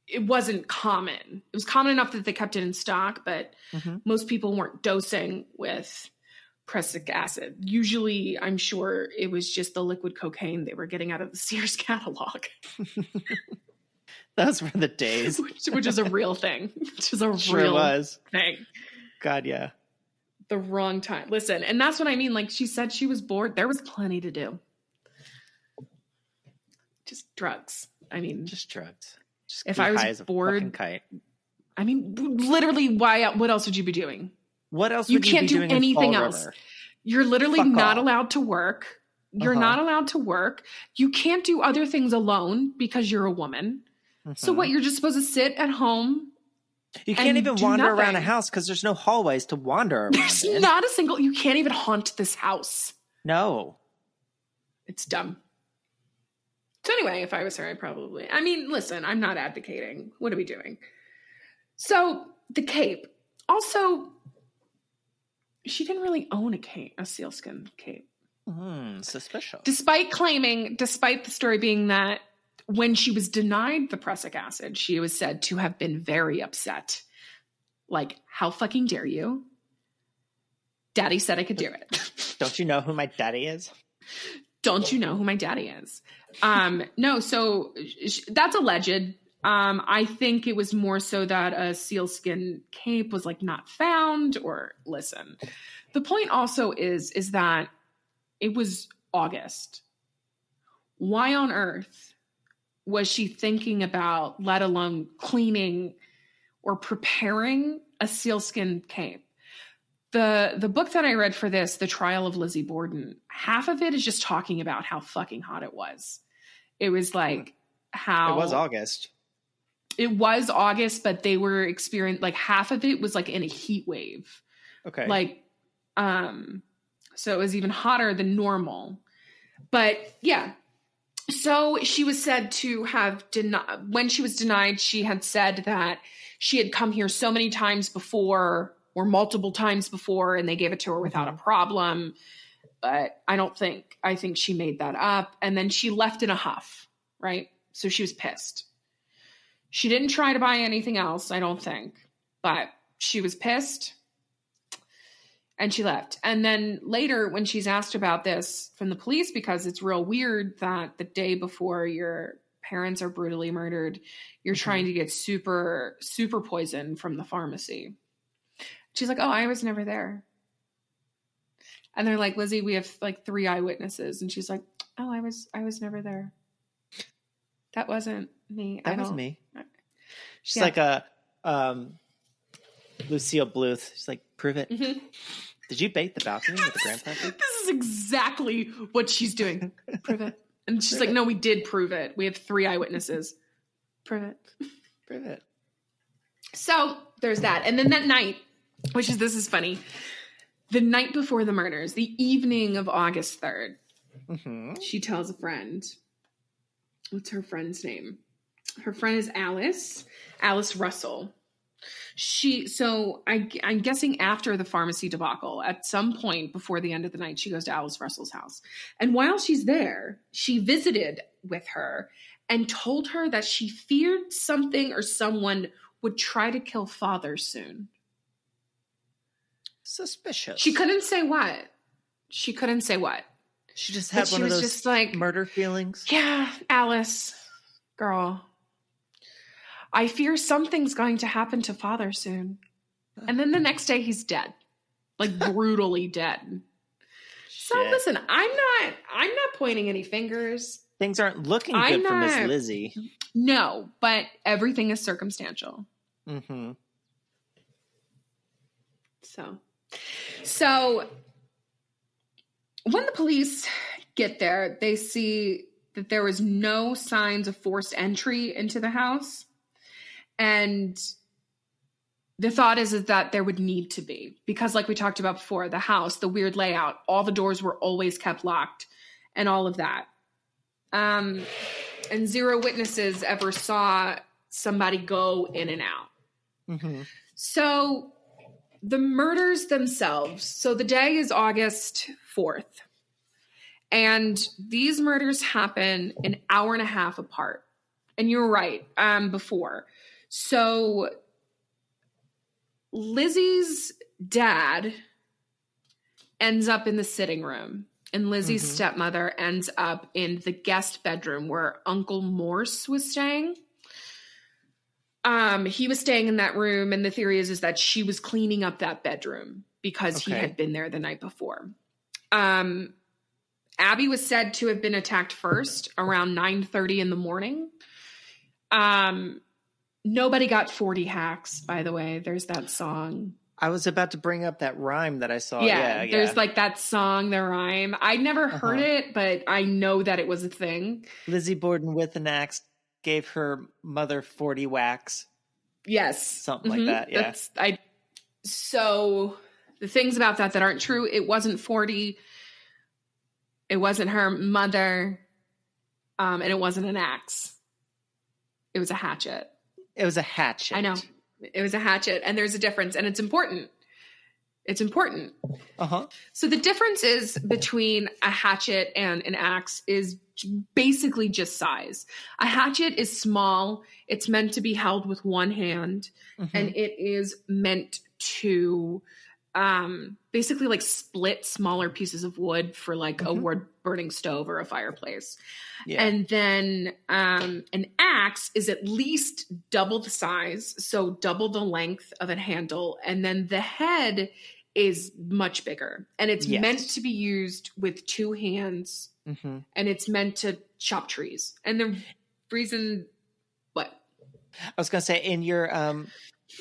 Speaker 1: it wasn't common. It was common enough that they kept it in stock, but most people weren't dosing with prussic acid. Usually, I'm sure it was just the liquid cocaine they were getting out of the Sears catalog.
Speaker 2: Those were the days.
Speaker 1: which is a real thing. Which is a
Speaker 2: Sure
Speaker 1: real
Speaker 2: was.
Speaker 1: thing.
Speaker 2: God, yeah.
Speaker 1: The wrong time. Listen, and that's what I mean. Like, she said she was bored. There was plenty to do. Just drugs. I mean,
Speaker 2: just drugs. Just
Speaker 1: if I was bored,
Speaker 2: kite.
Speaker 1: I mean, literally, what else would you be doing?
Speaker 2: What else
Speaker 1: you
Speaker 2: would you
Speaker 1: can't
Speaker 2: be
Speaker 1: do
Speaker 2: doing
Speaker 1: anything
Speaker 2: in Fall
Speaker 1: else.
Speaker 2: River?
Speaker 1: You're literally
Speaker 2: Fuck
Speaker 1: not
Speaker 2: off.
Speaker 1: allowed to work. You're not allowed to work. You can't do other things alone because you're a woman. So what? You're just supposed to sit at home.
Speaker 2: You can't even wander around a house because there's no hallways to wander around.
Speaker 1: There's not a single. You can't even haunt this house.
Speaker 2: No.
Speaker 1: It's dumb. So anyway, if I was her, I'd probably. I mean, listen, I'm not advocating. What are we doing? So the cape. Also, she didn't really own a sealskin cape.
Speaker 2: Suspicious.
Speaker 1: Despite the story being that when she was denied the prussic acid, she was said to have been very upset. Like, how fucking dare you? Daddy said I could do it.
Speaker 2: Don't you know who my daddy is?
Speaker 1: Don't you know who my daddy is? No, so that's alleged. I think it was more so that a sealskin cape was like not found, or listen. The point also is that it was August. Why on earth was she thinking about, let alone cleaning or preparing a sealskin cape? The book that I read for this, The Trial of Lizzie Borden, half of it is just talking about how fucking hot it was. It was like how...
Speaker 2: It was August.
Speaker 1: It was August, but they were experiencing, like, half of it was like in a heat wave.
Speaker 2: Okay.
Speaker 1: Like, so it was even hotter than normal. But yeah. So she was said to have when she was denied, she had said that she had come here so many times before, or multiple times before, and they gave it to her without a problem. But I think she made that up. And then she left in a huff, right? So she was pissed. She didn't try to buy anything else, I don't think, but she was pissed and she left. And then later, when she's asked about this from the police, because it's real weird that the day before your parents are brutally murdered, you're trying to get super, super poison from the pharmacy. She's like, oh, I was never there. And they're like, Lizzie, we have like 3 eyewitnesses. And she's like, oh, I was never there. That wasn't me.
Speaker 2: That was me. She's like a Lucille Bluth. She's like, prove it. Mm-hmm. Did you bait the balcony with the grandfather?
Speaker 1: This is exactly what she's doing. Prove it. And she's like, no, we did prove it. We have 3 eyewitnesses. Prove it.
Speaker 2: Prove it.
Speaker 1: So there's that. And then that night, this is funny. The night before the murders, the evening of August 3rd, she tells a friend. What's her friend's name? Her friend is Alice Russell. I'm guessing after the pharmacy debacle, at some point before the end of the night, she goes to Alice Russell's house. And while she's there, she visited with her and told her that she feared something or someone would try to kill father soon.
Speaker 2: Suspicious.
Speaker 1: She couldn't say what. She
Speaker 2: just had one of those just like, murder feelings.
Speaker 1: Yeah, Alice, girl. I fear something's going to happen to father soon. And then the next day he's dead. Like brutally dead. So listen, I'm not pointing any fingers.
Speaker 2: Things aren't looking good for Miss Lizzie.
Speaker 1: No, but everything is circumstantial.
Speaker 2: Mm-hmm.
Speaker 1: So when the police get there, they see that there was no signs of forced entry into the house. And the thought is that there would need to be, because like we talked about before, the house, the weird layout, all the doors were always kept locked and all of that. And 0 witnesses ever saw somebody go in and out. Mm-hmm. So the murders themselves. So the day is August 4th. And these murders happen an hour and a half apart. And you're right, before. So Lizzie's dad ends up in the sitting room, and Lizzie's stepmother ends up in the guest bedroom where Uncle Morse was staying. He was staying in that room, and the theory is that she was cleaning up that bedroom because he had been there the night before. Abby was said to have been attacked first around 9:30 in the morning. Nobody got 40 hacks, by the way. There's that song.
Speaker 2: I was about to bring up that rhyme that I saw.
Speaker 1: Yeah. There's like that song, the rhyme. I never heard it, but I know that it was a thing.
Speaker 2: Lizzie Borden with an axe gave her mother 40 whacks.
Speaker 1: Yes.
Speaker 2: Something like that. Yeah.
Speaker 1: So the things about that aren't true. It wasn't 40. It wasn't her mother. And it wasn't an axe. It was a hatchet.
Speaker 2: It was a hatchet.
Speaker 1: I know. It was a hatchet. And there's a difference. And it's important. It's important. So the difference is between a hatchet and an axe is basically just size. A hatchet is small. It's meant to be held with one hand. And it is meant to basically like split smaller pieces of wood for like a wood burning stove or a fireplace. Yeah. And then an axe is at least double the size, so double the length of a handle. And then the head is much bigger. And it's meant to be used with two hands. And it's meant to chop trees. And the reason, what?
Speaker 2: I was going to say, in your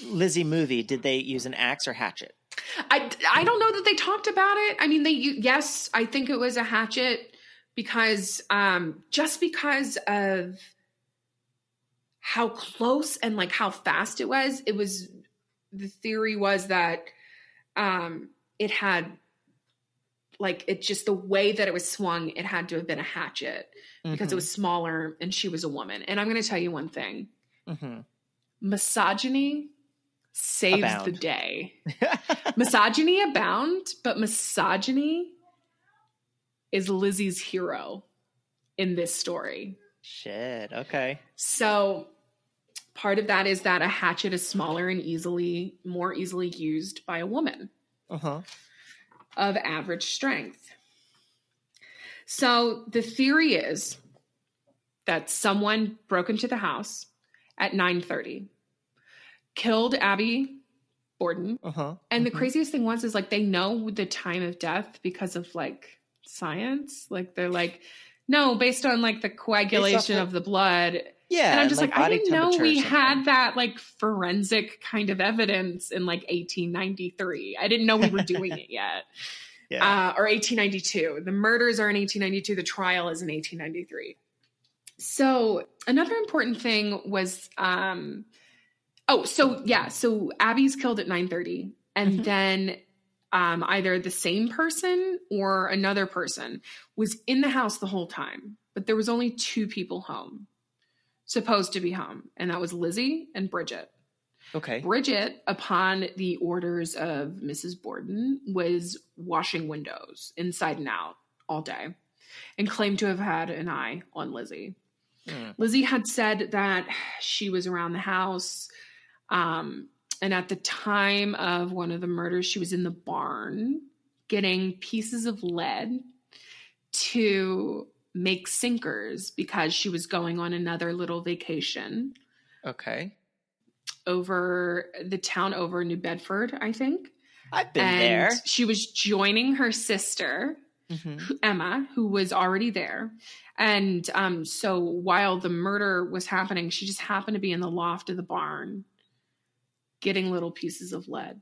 Speaker 2: Lizzie movie, did they use an axe or hatchet?
Speaker 1: I don't know that they talked about it. I mean, yes, I think it was a hatchet because just because of how close and like how fast it was, the theory was that it had like, it just the way that it was swung, it had to have been a hatchet because it was smaller and she was a woman. And I'm going to tell you one thing. Misogyny saves the day. Misogyny abound, but misogyny is Lizzie's hero in this story.
Speaker 2: Shit. Okay.
Speaker 1: So part of that is that a hatchet is smaller and more easily used by a woman of average strength. So the theory is that someone broke into the house at 9:30, killed Abby Borden. And the craziest thing is like, they know the time of death because of like science. Like they're like, no, based on like the coagulation of the blood. Yeah. And I'm just like I didn't know we had that like forensic kind of evidence in like 1893. I didn't know we were doing it yet. Or 1892. The murders are in 1892. The trial is in 1893. So another important thing was, so Abby's killed at 9:30, and then either the same person or another person was in the house the whole time, but there was only two people supposed to be home, and that was Lizzie and Bridget. Okay. Bridget, upon the orders of Mrs. Borden, was washing windows inside and out all day and claimed to have had an eye on Lizzie. Lizzie had said that she was around the house. And at the time of one of the murders, she was in the barn getting pieces of lead to make sinkers because she was going on another little vacation. Okay. Over the town over New Bedford, I think. I've been there. She was joining her sister, Emma, who was already there. And so while the murder was happening, she just happened to be in the loft of the barn getting little pieces of lead.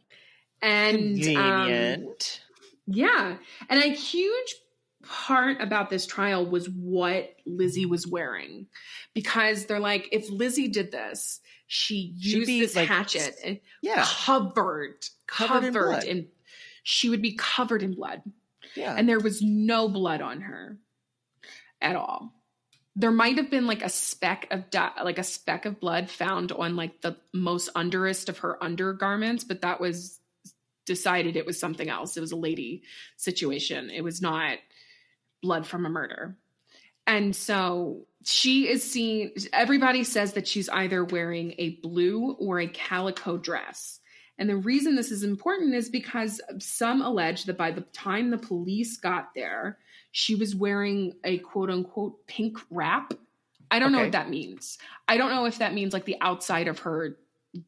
Speaker 1: And convenient. And a huge part about this trial was what Lizzie was wearing. Because they're like, if Lizzie did this, she used this like, hatchet and covered in blood. And she would be covered in blood. Yeah. And there was no blood on her at all. There might have been like a speck of blood found on like the most underest of her undergarments, but that was decided it was something else. It was a lady situation. It was not blood from a murder. And so she is seen, everybody says that she's either wearing a blue or a calico dress. And the reason this is important is because some allege that by the time the police got there, she was wearing a quote unquote pink wrap. I don't know what that means. I don't know if that means like the outside of her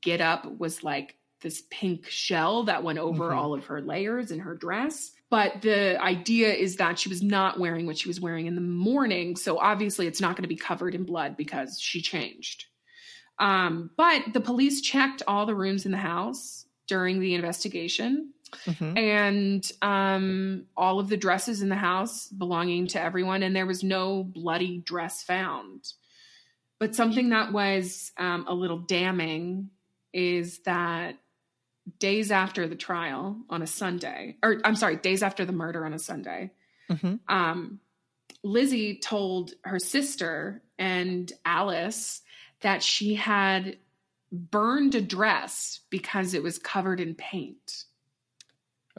Speaker 1: get up was like this pink shell that went over all of her layers in her dress. But the idea is that she was not wearing what she was wearing in the morning. So obviously it's not going to be covered in blood because she changed. But the police checked all the rooms in the house during the investigation. And all of the dresses in the house belonging to everyone. And there was no bloody dress found. But something that was a little damning is that days after the trial on a Sunday, or I'm sorry, days after the murder on a Sunday, Lizzie told her sister and Alice that she had burned a dress because it was covered in paint.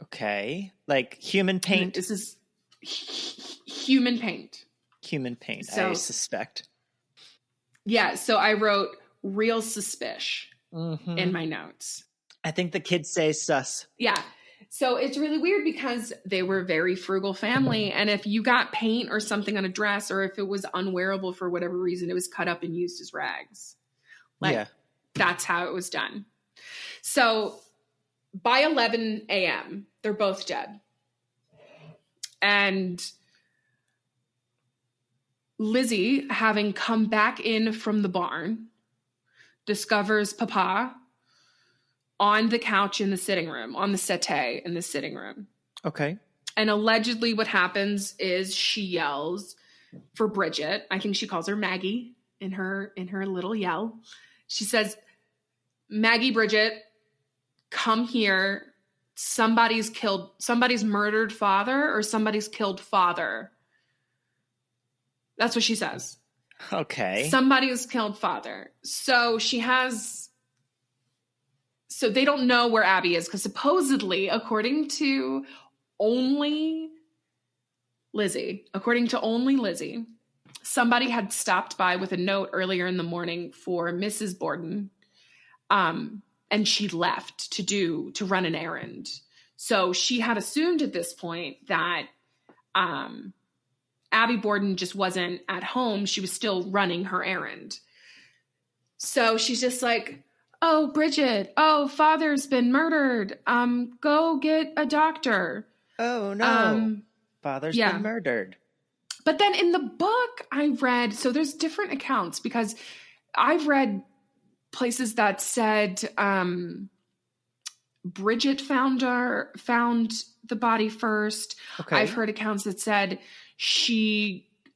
Speaker 2: Okay. Like human paint?
Speaker 1: This is human paint.
Speaker 2: Human paint,
Speaker 1: so,
Speaker 2: I suspect.
Speaker 1: Yeah, so I wrote real suspicious in my notes.
Speaker 2: I think the kids say sus.
Speaker 1: Yeah. So it's really weird because they were a very frugal family. And if you got paint or something on a dress, or if it was unwearable for whatever reason, it was cut up and used as rags. Like, that's how it was done. So by 11 a.m., they're both dead. And Lizzie, having come back in from the barn, discovers Papa on the couch in the sitting room, on the settee in the sitting room.
Speaker 2: Okay.
Speaker 1: And allegedly what happens is she yells for Bridget. I think she calls her Maggie in her little yell. She says, Maggie, Bridget, come here. Somebody's murdered father, or somebody's killed father. That's what she says.
Speaker 2: Okay.
Speaker 1: Somebody has killed father. So they don't know where Abby is because supposedly, according to only Lizzie, somebody had stopped by with a note earlier in the morning for Mrs. Borden. And she left to run an errand. So she had assumed at this point that Abby Borden just wasn't at home. She was still running her errand. So she's just like, oh, Bridget, oh, father's been murdered. Go get a doctor.
Speaker 2: Oh, no. Father's been murdered.
Speaker 1: But then in the book I read, so there's different accounts because I've read places that said Bridget found the body first. Okay. I've heard accounts that said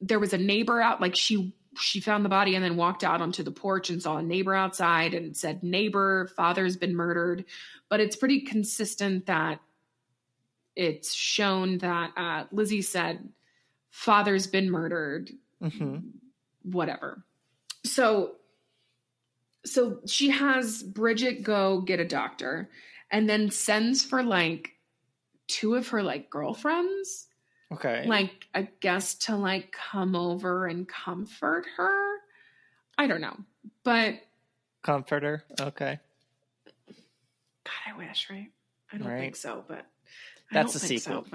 Speaker 1: there was a neighbor out, like she found the body and then walked out onto the porch and saw a neighbor outside and said, neighbor, father's been murdered. But it's pretty consistent that it's shown that Lizzie said, father's been murdered, whatever. So she has Bridget go get a doctor and then sends for like two of her like girlfriends. Okay. Like, I guess to like come over and comfort her. I don't know, but.
Speaker 2: Comfort her. Okay.
Speaker 1: God, I wish, right? I don't think so, but.
Speaker 2: That's a sequel.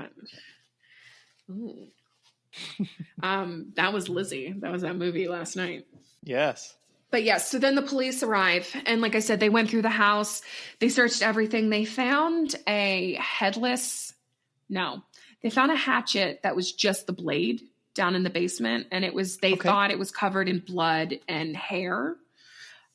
Speaker 1: That was Lizzie. That was that movie last night.
Speaker 2: Yes.
Speaker 1: But yes, so then the police arrive. And like I said, they went through the house. They searched everything. They found they found a hatchet that was just the blade down in the basement. And they thought it was covered in blood and hair.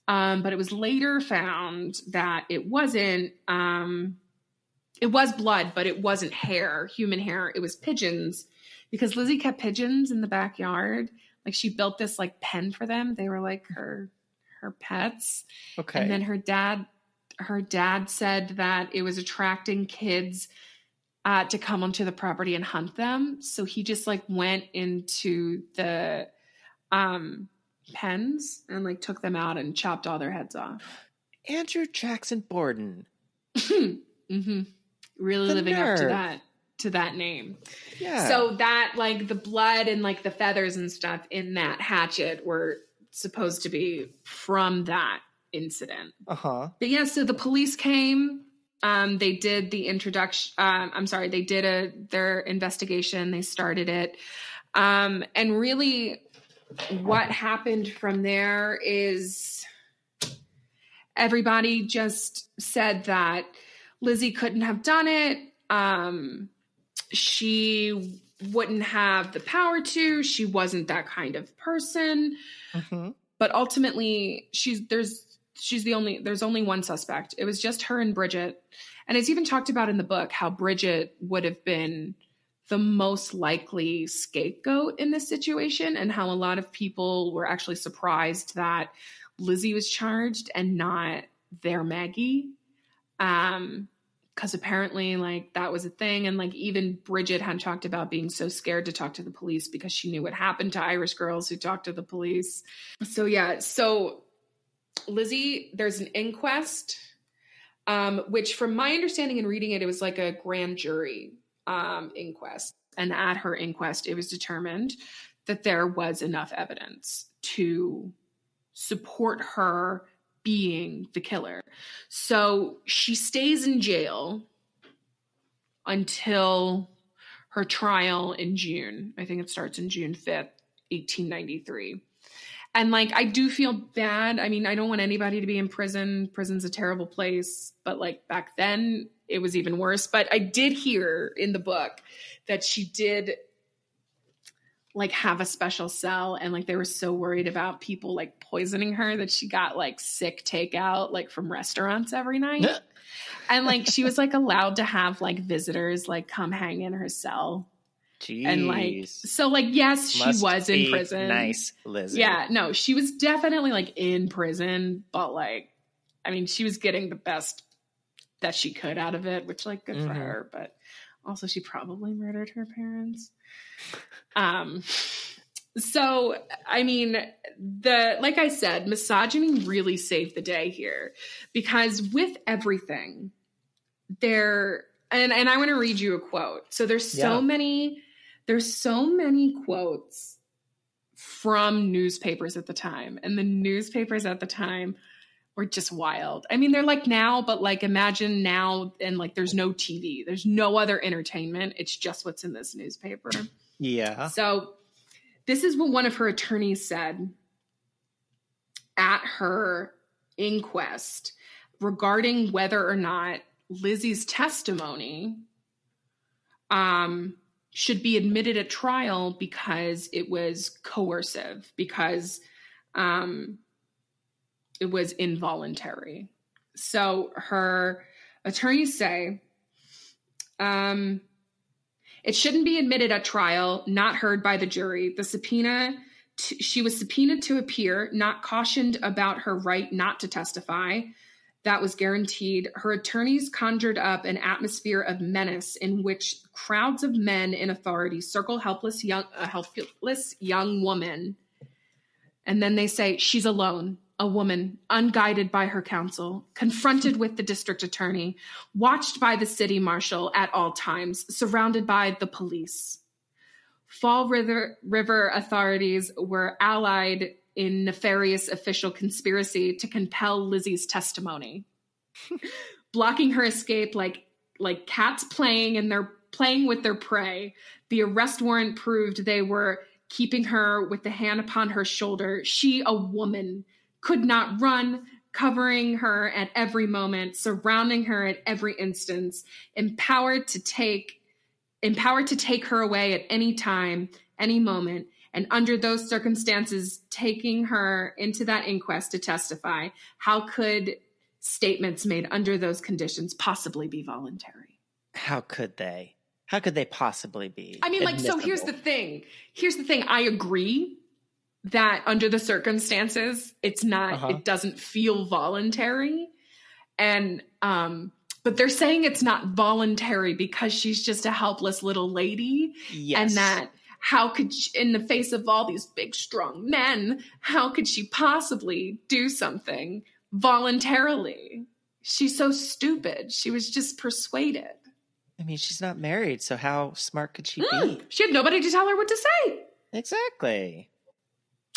Speaker 1: But it was later found that it wasn't, it was blood, but it wasn't hair, human hair. It was pigeons because Lizzie kept pigeons in the backyard. Like she built this like pen for them. They were like her pets. Okay. And then her dad said that it was attracting kids to come onto the property and hunt them. So he just like went into the pens and like took them out and chopped all their heads off.
Speaker 2: Andrew Jackson Borden.
Speaker 1: Really the living nerve. Up to that name. Yeah. So that like the blood and like the feathers and stuff in that hatchet were supposed to be from that incident. But yeah, so the police came They did the introduction. They did their investigation. They started it. And really what happened from there is everybody just said that Lizzie couldn't have done it. She wouldn't have the power to. She wasn't that kind of person. Mm-hmm. But ultimately, there's only one suspect. It was just her and Bridget. And it's even talked about in the book how Bridget would have been the most likely scapegoat in this situation, and how a lot of people were actually surprised that Lizzie was charged and not their Maggie. Because apparently, like, that was a thing. And, like, even Bridget had talked about being so scared to talk to the police because she knew what happened to Irish girls who talked to the police. So, yeah. So, Lizzie, there's an inquest, which from my understanding and reading it, it was like a grand jury inquest. And at her inquest, it was determined that there was enough evidence to support her being the killer. So she stays in jail until her trial in June. I think it starts in June 5th, 1893. And, like, I do feel bad. I mean, I don't want anybody to be in prison. Prison's a terrible place. But, like, back then, it was even worse. But I did hear in the book that she did, like, have a special cell. And, like, they were so worried about people, like, poisoning her that she got, like, sick takeout, like, from restaurants every night. And, like, she was, like, allowed to have, like, visitors, like, come hang in her cell.
Speaker 2: Jeez.
Speaker 1: And, like, so, like, yes, she was in prison.
Speaker 2: Nice, Lizzie.
Speaker 1: Yeah, no, she was definitely, like, in prison, but, like, I mean, she was getting the best that she could out of it, which, like, good for her. But also, she probably murdered her parents. So, I mean, like I said, misogyny really saved the day here, because with everything there, and I want to read you a quote. So there's so many quotes from newspapers at the time, and the newspapers at the time were just wild. I mean, they're like now, but, like, imagine now, and, like, there's no TV, there's no other entertainment. It's just what's in this newspaper. Yeah. So this is what one of her attorneys said at her inquest regarding whether or not Lizzie's testimony should be admitted at trial because it was coercive, because it was involuntary. So her attorneys say, it shouldn't be admitted at trial, not heard by the jury. She was subpoenaed to appear, not cautioned about her right not to testify. That was guaranteed. Her attorneys conjured up an atmosphere of menace in which crowds of men in authority circle a helpless young woman. And then they say, she's alone, a woman, unguided by her counsel, confronted with the district attorney, watched by the city marshal at all times, surrounded by the police. Fall River authorities were allied in nefarious official conspiracy to compel Lizzie's testimony, blocking her escape like cats playing, and they're playing with their prey. The arrest warrant proved they were keeping her with the hand upon her shoulder. She, a woman, could not run, covering her at every moment, surrounding her at every instance, empowered to take her away at any time, any moment. And under those circumstances, taking her into that inquest to testify. How could statements made under those conditions possibly be voluntary?
Speaker 2: How could they? How could they possibly be?
Speaker 1: I mean, like, admissible? So here's the thing. I agree that under the circumstances, it's not, it doesn't feel voluntary. And, but they're saying it's not voluntary because she's just a helpless little lady. Yes. And that how could she, in the face of all these big, strong men, how could she possibly do something voluntarily? She's so stupid. She was just persuaded.
Speaker 2: I mean, she's not married, so how smart could she be?
Speaker 1: She had nobody to tell her what to say.
Speaker 2: Exactly.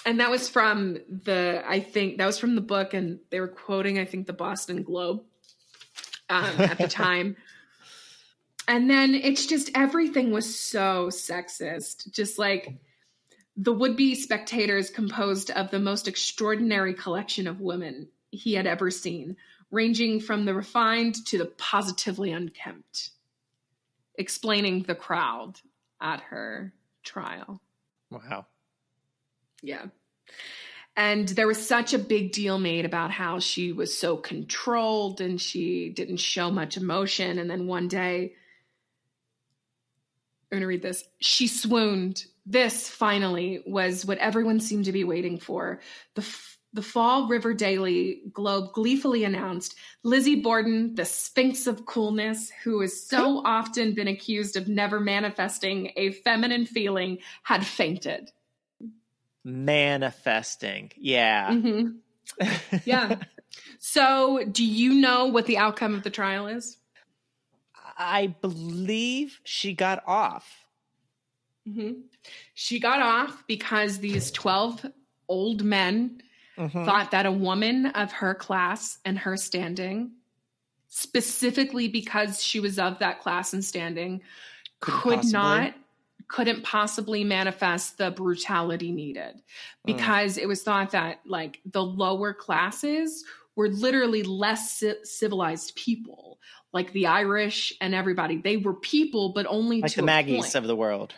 Speaker 1: And that was from the book, and they were quoting, I think, the Boston Globe. at the time. And then it's just everything was so sexist. Just like the would-be spectators composed of the most extraordinary collection of women he had ever seen, ranging from the refined to the positively unkempt, explaining the crowd at her trial.
Speaker 2: Wow.
Speaker 1: Yeah. And there was such a big deal made about how she was so controlled and she didn't show much emotion. And then one day, I'm going to read this. She swooned. This, finally, was what everyone seemed to be waiting for. The Fall River Daily Globe gleefully announced, Lizzie Borden, the Sphinx of coolness, who has so often been accused of never manifesting a feminine feeling, had fainted.
Speaker 2: Manifesting. Yeah.
Speaker 1: Mm-hmm. Yeah. So do you know what the outcome of the trial is?
Speaker 2: I believe she got off.
Speaker 1: Mm-hmm. She got off because these 12 old men thought that a woman of her class and her standing, specifically because she was of that class and standing, couldn't possibly manifest the brutality needed, because it was thought that like the lower classes were literally less civilized people, like the Irish and everybody. They were people, but only
Speaker 2: like
Speaker 1: to
Speaker 2: the
Speaker 1: a
Speaker 2: Maggies
Speaker 1: point.
Speaker 2: of the world.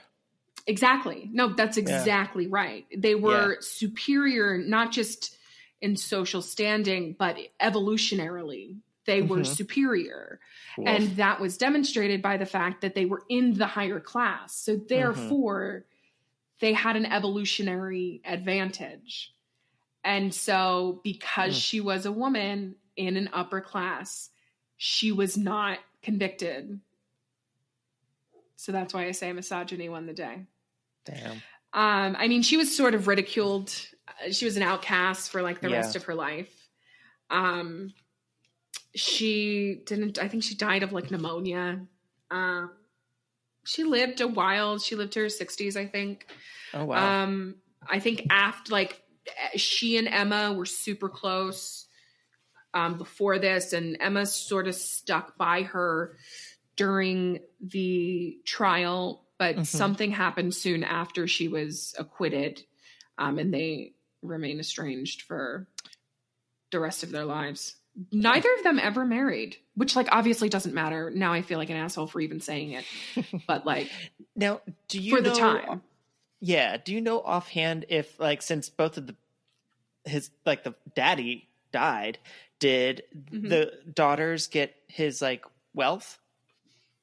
Speaker 1: Exactly. No, that's exactly right. They were superior, not just in social standing, but evolutionarily. They were superior.
Speaker 2: Wolf.
Speaker 1: And that was demonstrated by the fact that they were in the higher class. So therefore, they had an evolutionary advantage. And so because she was a woman in an upper class, she was not convicted. So that's why I say misogyny won the day.
Speaker 2: Damn.
Speaker 1: I mean, she was sort of ridiculed. She was an outcast for like the rest of her life. She didn't, I think she died of like pneumonia. She lived a while. She lived to her 60s, I think.
Speaker 2: Oh, wow.
Speaker 1: I think after, like, she and Emma were super close before this, and Emma sort of stuck by her during the trial, but something happened soon after she was acquitted, and they remain estranged for the rest of their lives. Neither of them ever married, which like obviously doesn't matter. Now I feel like an asshole for even saying it, but like
Speaker 2: now, do you
Speaker 1: for
Speaker 2: know,
Speaker 1: the time?
Speaker 2: Yeah. Do you know offhand if like, since both of the daddy died, did the daughters get his like wealth?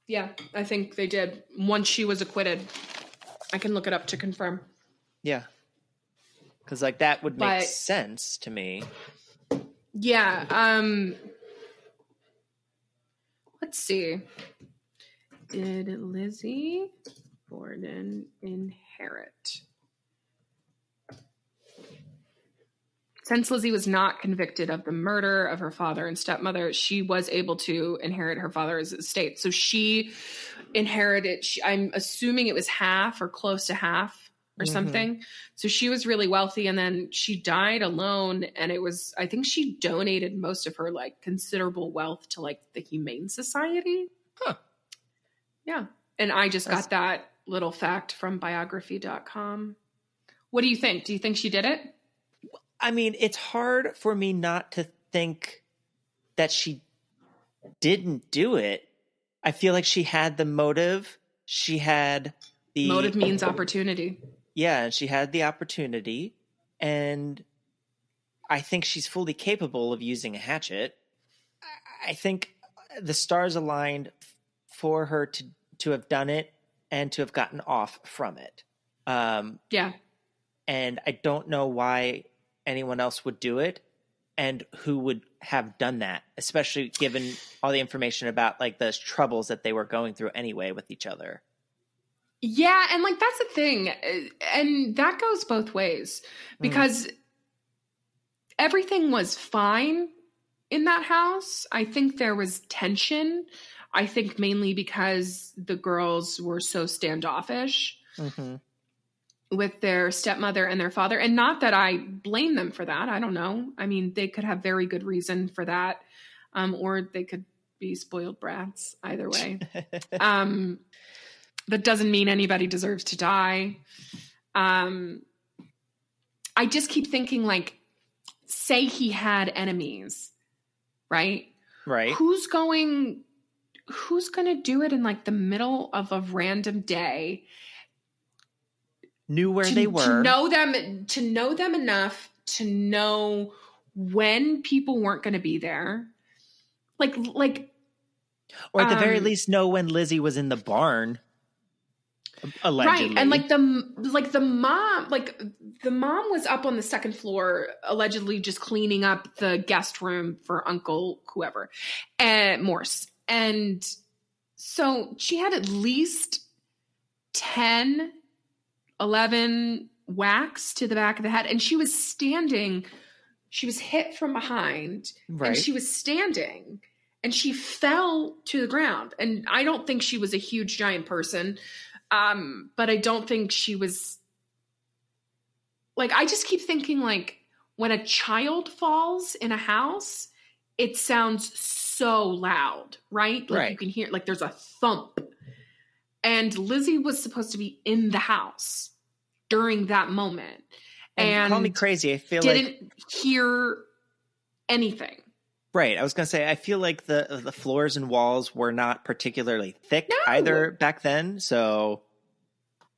Speaker 1: Yeah, I think they did once she was acquitted. I can look it up to confirm.
Speaker 2: Yeah. Cause like that would make sense to me.
Speaker 1: Yeah. Let's see. Did Lizzie Borden inherit? Since Lizzie was not convicted of the murder of her father and stepmother, she was able to inherit her father's estate. So she inherited, I'm assuming it was half or close to half or something. So she was really wealthy, and then she died alone, and it was, I think she donated most of her like considerable wealth to like the Humane Society.
Speaker 2: Huh.
Speaker 1: Yeah. And I just got that little fact from biography.com. What do you think? Do you think she did it?
Speaker 2: I mean, it's hard for me not to think that she didn't do it. I feel like she had the motive. She had the
Speaker 1: motive means opportunity.
Speaker 2: Yeah, she had the opportunity, and I think she's fully capable of using a hatchet. I think the stars aligned for her to have done it and to have gotten off from it.
Speaker 1: Yeah.
Speaker 2: And I don't know why anyone else would do it and who would have done that, especially given all the information about like those troubles that they were going through anyway with each other.
Speaker 1: Yeah, and like that's the thing, and that goes both ways, because everything was fine in that house. I think there was tension. I think mainly because the girls were so standoffish with their stepmother and their father, and not that I blame them for that. I don't know. I mean, they could have very good reason for that, or they could be spoiled brats either way. That doesn't mean anybody deserves to die. I just keep thinking, like, say he had enemies, right?
Speaker 2: Right.
Speaker 1: Who's going to do it in like the middle of a random day?
Speaker 2: Knew where they were.
Speaker 1: To know them enough to know when people weren't going to be there. Like,
Speaker 2: or at the very least know when Lizzie was in the barn. Allegedly.
Speaker 1: Right. And the mom was up on the second floor, allegedly just cleaning up the guest room for Uncle whoever, Morse. And so she had at least 10, 11 whacks to the back of the head. And she was hit from behind, right. And she was standing and she fell to the ground. And I don't think she was a huge giant person. But I don't think she was, like, I just keep thinking, like, when a child falls in a house, it sounds so loud, right? Like, You can hear, like, there's a thump. And Lizzie was supposed to be in the house during that moment.
Speaker 2: And call me crazy, I feel
Speaker 1: didn't hear anything.
Speaker 2: Right. I was going to say, I feel like the floors and walls were not particularly thick either back then. So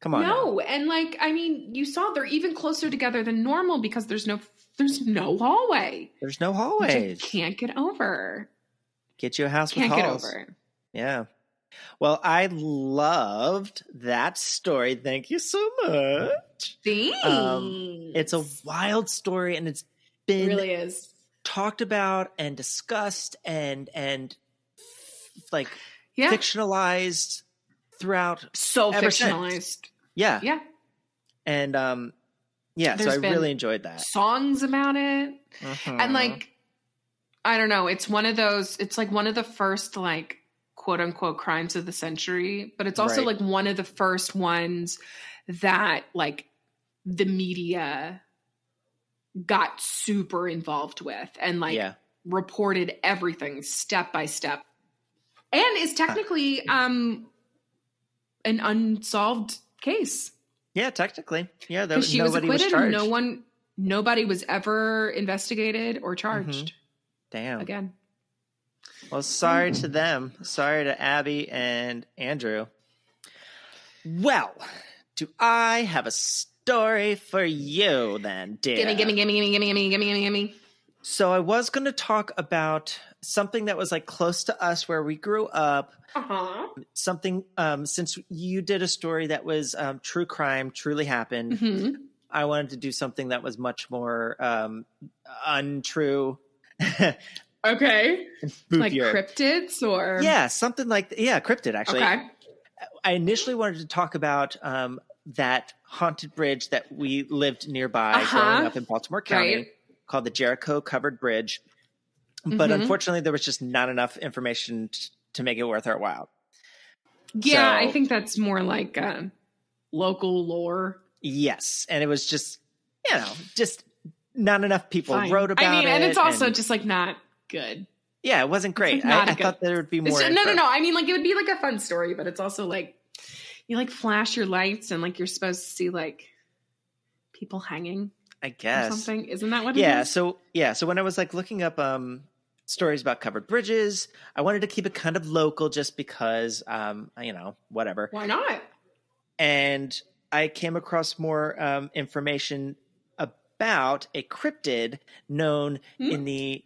Speaker 2: come on.
Speaker 1: No. Now. And like, I mean, you saw they're even closer together than normal because there's no hallway.
Speaker 2: There's no hallway.
Speaker 1: You can't get over.
Speaker 2: Get you a house with halls. Can't get over it. Yeah. Well, I loved that story. Thank you so much.
Speaker 1: Thanks.
Speaker 2: It's a wild story, and it's been
Speaker 1: it really is
Speaker 2: talked about and discussed and fictionalized throughout.
Speaker 1: So fictionalized. Since.
Speaker 2: Yeah.
Speaker 1: Yeah.
Speaker 2: And so I really enjoyed that.
Speaker 1: Songs about it. Uh-huh. And like, I don't know, it's one of those, it's like one of the first like quote unquote crimes of the century, but it's also like one of the first ones that like the media got super involved with and like reported everything step by step, and is technically an unsolved case.
Speaker 2: Yeah, technically. Yeah,
Speaker 1: she was acquitted and nobody was ever investigated or charged.
Speaker 2: Mm-hmm. Damn.
Speaker 1: Again.
Speaker 2: Well, sorry to them. Sorry to Abby and Andrew. Well, do I have a story for you then, dear?
Speaker 1: Gimme.
Speaker 2: So I was going to talk about something that was like close to us where we grew up.
Speaker 1: Uh-huh.
Speaker 2: Something, since you did a story that was true crime, truly happened.
Speaker 1: Mm-hmm.
Speaker 2: I wanted to do something that was much more untrue.
Speaker 1: Okay. Like cryptids or?
Speaker 2: Yeah, something like, cryptid actually.
Speaker 1: Okay.
Speaker 2: I initially wanted to talk about that haunted bridge that we lived nearby growing up in Baltimore County called the Jericho Covered Bridge. But unfortunately, there was just not enough information to make it worth our while.
Speaker 1: Yeah, I think that's more like local lore.
Speaker 2: Yes. And it was just, just not enough people wrote about it.
Speaker 1: I mean, and it's also just like not good.
Speaker 2: Yeah, it wasn't great. I thought there would be more.
Speaker 1: No. I mean, like it would be like a fun story, but it's also like you like flash your lights and like you're supposed to see like people hanging.
Speaker 2: I guess.
Speaker 1: Or something. Isn't that what it is?
Speaker 2: So when I was like looking up stories about covered bridges, I wanted to keep it kind of local just because whatever.
Speaker 1: Why not?
Speaker 2: And I came across more information about a cryptid known in the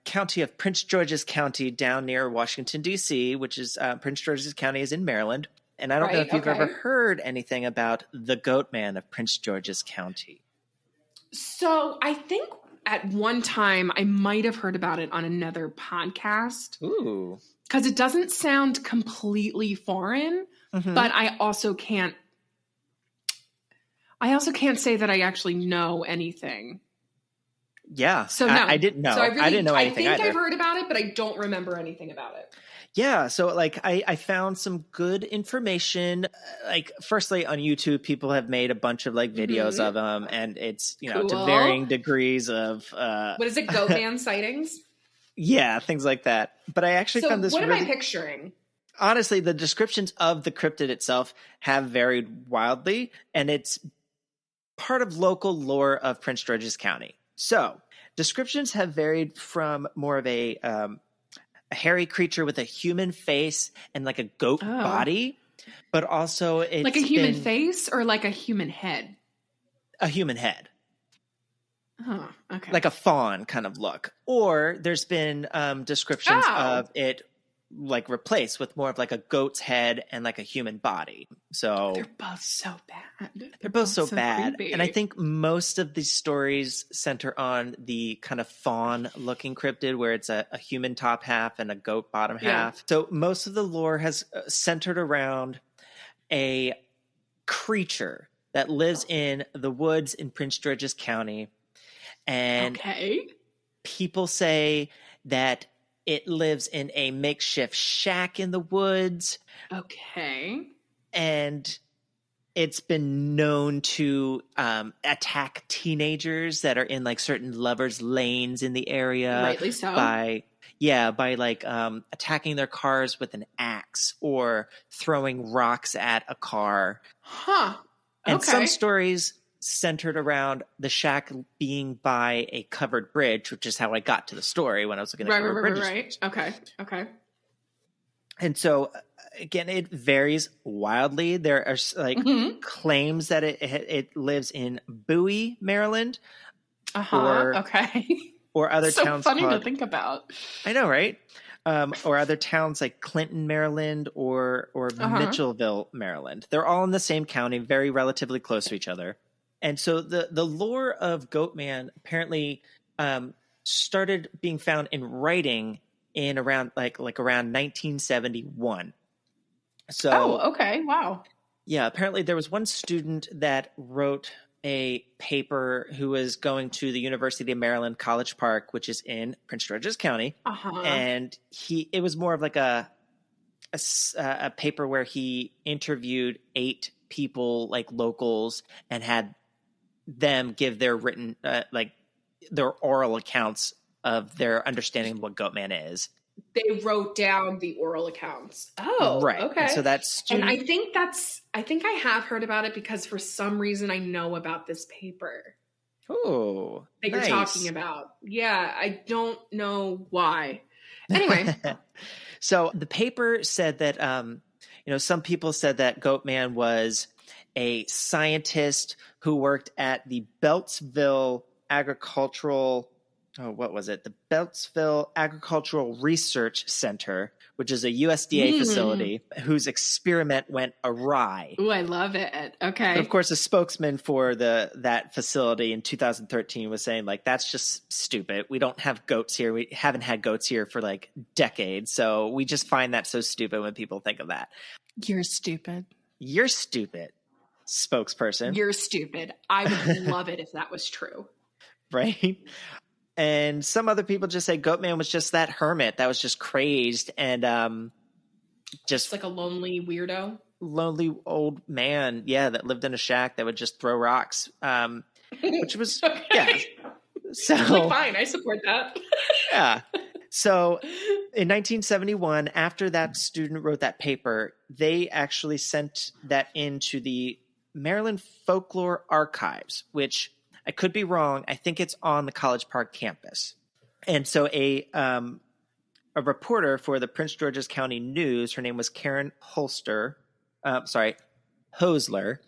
Speaker 2: county of Prince George's County down near Washington, D.C., which is Prince George's County is in Maryland. And I don't know if you've ever heard anything about the Goatman of Prince George's County.
Speaker 1: So I think at one time I might have heard about it on another podcast.
Speaker 2: Ooh.
Speaker 1: Because it doesn't sound completely foreign, but I also can't say that I actually know anything.
Speaker 2: Yeah.
Speaker 1: So no,
Speaker 2: I didn't know. So I didn't know anything
Speaker 1: I think
Speaker 2: either.
Speaker 1: I've heard about it, but I don't remember anything about it.
Speaker 2: Yeah. So like I found some good information. Like firstly on YouTube, people have made a bunch of like videos of them, and it's, to varying degrees of,
Speaker 1: what is it? Goatman sightings?
Speaker 2: Yeah, things like that. But I actually found this
Speaker 1: what
Speaker 2: really...
Speaker 1: am I picturing?
Speaker 2: Honestly, the descriptions of the cryptid itself have varied wildly, and it's part of local lore of Prince George's County. So, descriptions have varied from more of a hairy creature with a human face and like a goat body, but also it's
Speaker 1: like a human face or like a human head?
Speaker 2: A human head.
Speaker 1: Oh, okay.
Speaker 2: Like a fawn kind of look. Or there's been descriptions of it like replaced with more of like a goat's head and like a human body. So
Speaker 1: they're both so bad.
Speaker 2: They're both so bad.
Speaker 1: Creepy.
Speaker 2: And I think most of these stories center on the kind of fawn looking cryptid where it's a human top half and a goat bottom half. So most of the lore has centered around a creature that lives in the woods in Prince George's County. And people say that it lives in a makeshift shack in the woods.
Speaker 1: Okay.
Speaker 2: And it's been known to attack teenagers that are in like certain lovers' lanes in the area.
Speaker 1: Rightly so.
Speaker 2: By like attacking their cars with an axe or throwing rocks at a car.
Speaker 1: Huh.
Speaker 2: And some stories centered around the shack being by a covered bridge, which is how I got to the story when I was looking at covered bridges.
Speaker 1: Right. Okay.
Speaker 2: And so, again, it varies wildly. There are like claims that it lives in Bowie, Maryland, or other towns.
Speaker 1: So funny to think about.
Speaker 2: I know, right? Or other towns like Clinton, Maryland, or Mitchellville, Maryland. They're all in the same county, very relatively close to each other. And so the lore of Goatman apparently started being found in writing in around like around 1971. So
Speaker 1: wow.
Speaker 2: Yeah, apparently there was one student that wrote a paper who was going to the University of Maryland College Park, which is in Prince George's County. And it was more of like a paper where he interviewed 8 people, like locals, and had them give their written their oral accounts of their understanding of what Goatman is.
Speaker 1: They wrote down the oral accounts. Oh,
Speaker 2: right.
Speaker 1: Okay.
Speaker 2: And so that's
Speaker 1: and I think I have heard about it because for some reason I know about this paper.
Speaker 2: Oh,
Speaker 1: that you're talking about. Yeah, I don't know why. Anyway.
Speaker 2: So the paper said that some people said that Goatman was a scientist who worked at the Beltsville Agricultural the Beltsville Agricultural Research Center, which is a USDA facility whose experiment went awry.
Speaker 1: Ooh, I love it. Okay.
Speaker 2: But of course, a spokesman for that facility in 2013 was saying, like, that's just stupid. We don't have goats here. We haven't had goats here for like decades. So we just find that so stupid when people think of that.
Speaker 1: You're stupid.
Speaker 2: You're stupid, spokesperson.
Speaker 1: You're stupid. I would love it if that was true.
Speaker 2: Right? And some other people just say Goatman was just that hermit that was just crazed and just
Speaker 1: like a lonely weirdo.
Speaker 2: Lonely old man, that lived in a shack that would just throw rocks. Which was So
Speaker 1: like, fine, I support that.
Speaker 2: Yeah. So in 1971, after that student wrote that paper, they actually sent that into the Maryland Folklore Archives, which I could be wrong. I think it's on the College Park campus. And so a reporter for the Prince George's County News, her name was Karen Hosler.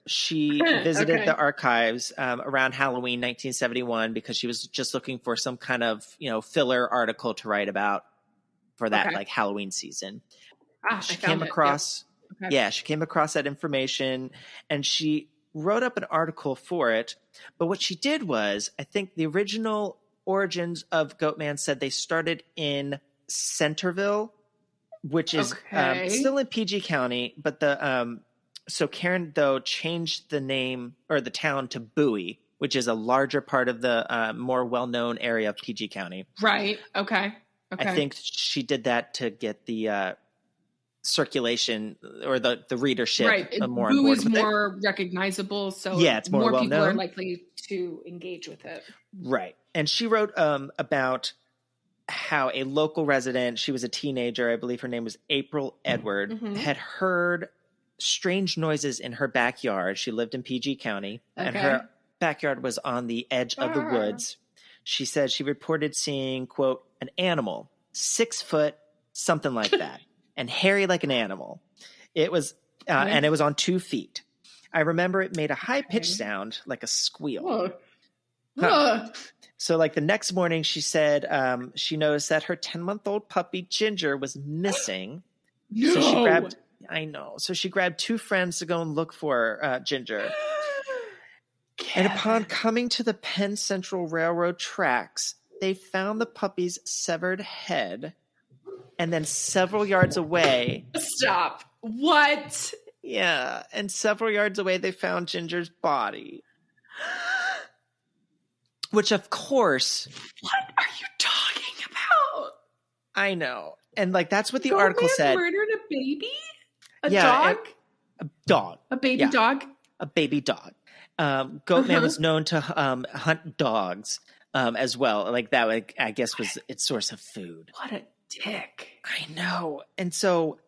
Speaker 2: She visited the archives around Halloween 1971 because she was just looking for some kind of, filler article to write about for that like Halloween season. She came across that information and she wrote up an article for it. But what she did was, I think the original origins of Goatman said they started in Centerville, which is still in PG County, but so Karen, though, changed the name or the town to Bowie, which is a larger part of the more well-known area of PG County.
Speaker 1: Right. Okay.
Speaker 2: I think she did that to get the circulation or the readership more on board.
Speaker 1: Boo is more recognizable, so
Speaker 2: it's more
Speaker 1: people
Speaker 2: well-known.
Speaker 1: are likely to engage with it.
Speaker 2: Right. And she wrote about how a local resident, she was a teenager, I believe her name was April Edward, had heard strange noises in her backyard. She lived in PG County, and her backyard was on the edge of the woods. She said she reported seeing, quote, an animal, 6 foot, something like that, and hairy like an animal. It was, and it was on 2 feet. I remember it made a high-pitched sound, like a squeal. So like the next morning, she said she noticed that her 10-month-old puppy Ginger was missing. So she grabbed, So she grabbed 2 friends to go and look for Ginger. And upon coming to the Penn Central Railroad tracks, they found the puppy's severed head. And then several yards away.
Speaker 1: Stop. What?
Speaker 2: Yeah. And several yards away, they found Ginger's body. Which, of course.
Speaker 1: What are you talking about?
Speaker 2: I know. And, like, that's what the article said.
Speaker 1: Murdered a baby? Dog?
Speaker 2: A dog.
Speaker 1: A baby dog?
Speaker 2: A baby dog. Goatman was known to hunt dogs as well. Like, that, like, I guess, was its source of food.
Speaker 1: What a dick.
Speaker 2: I know. And so,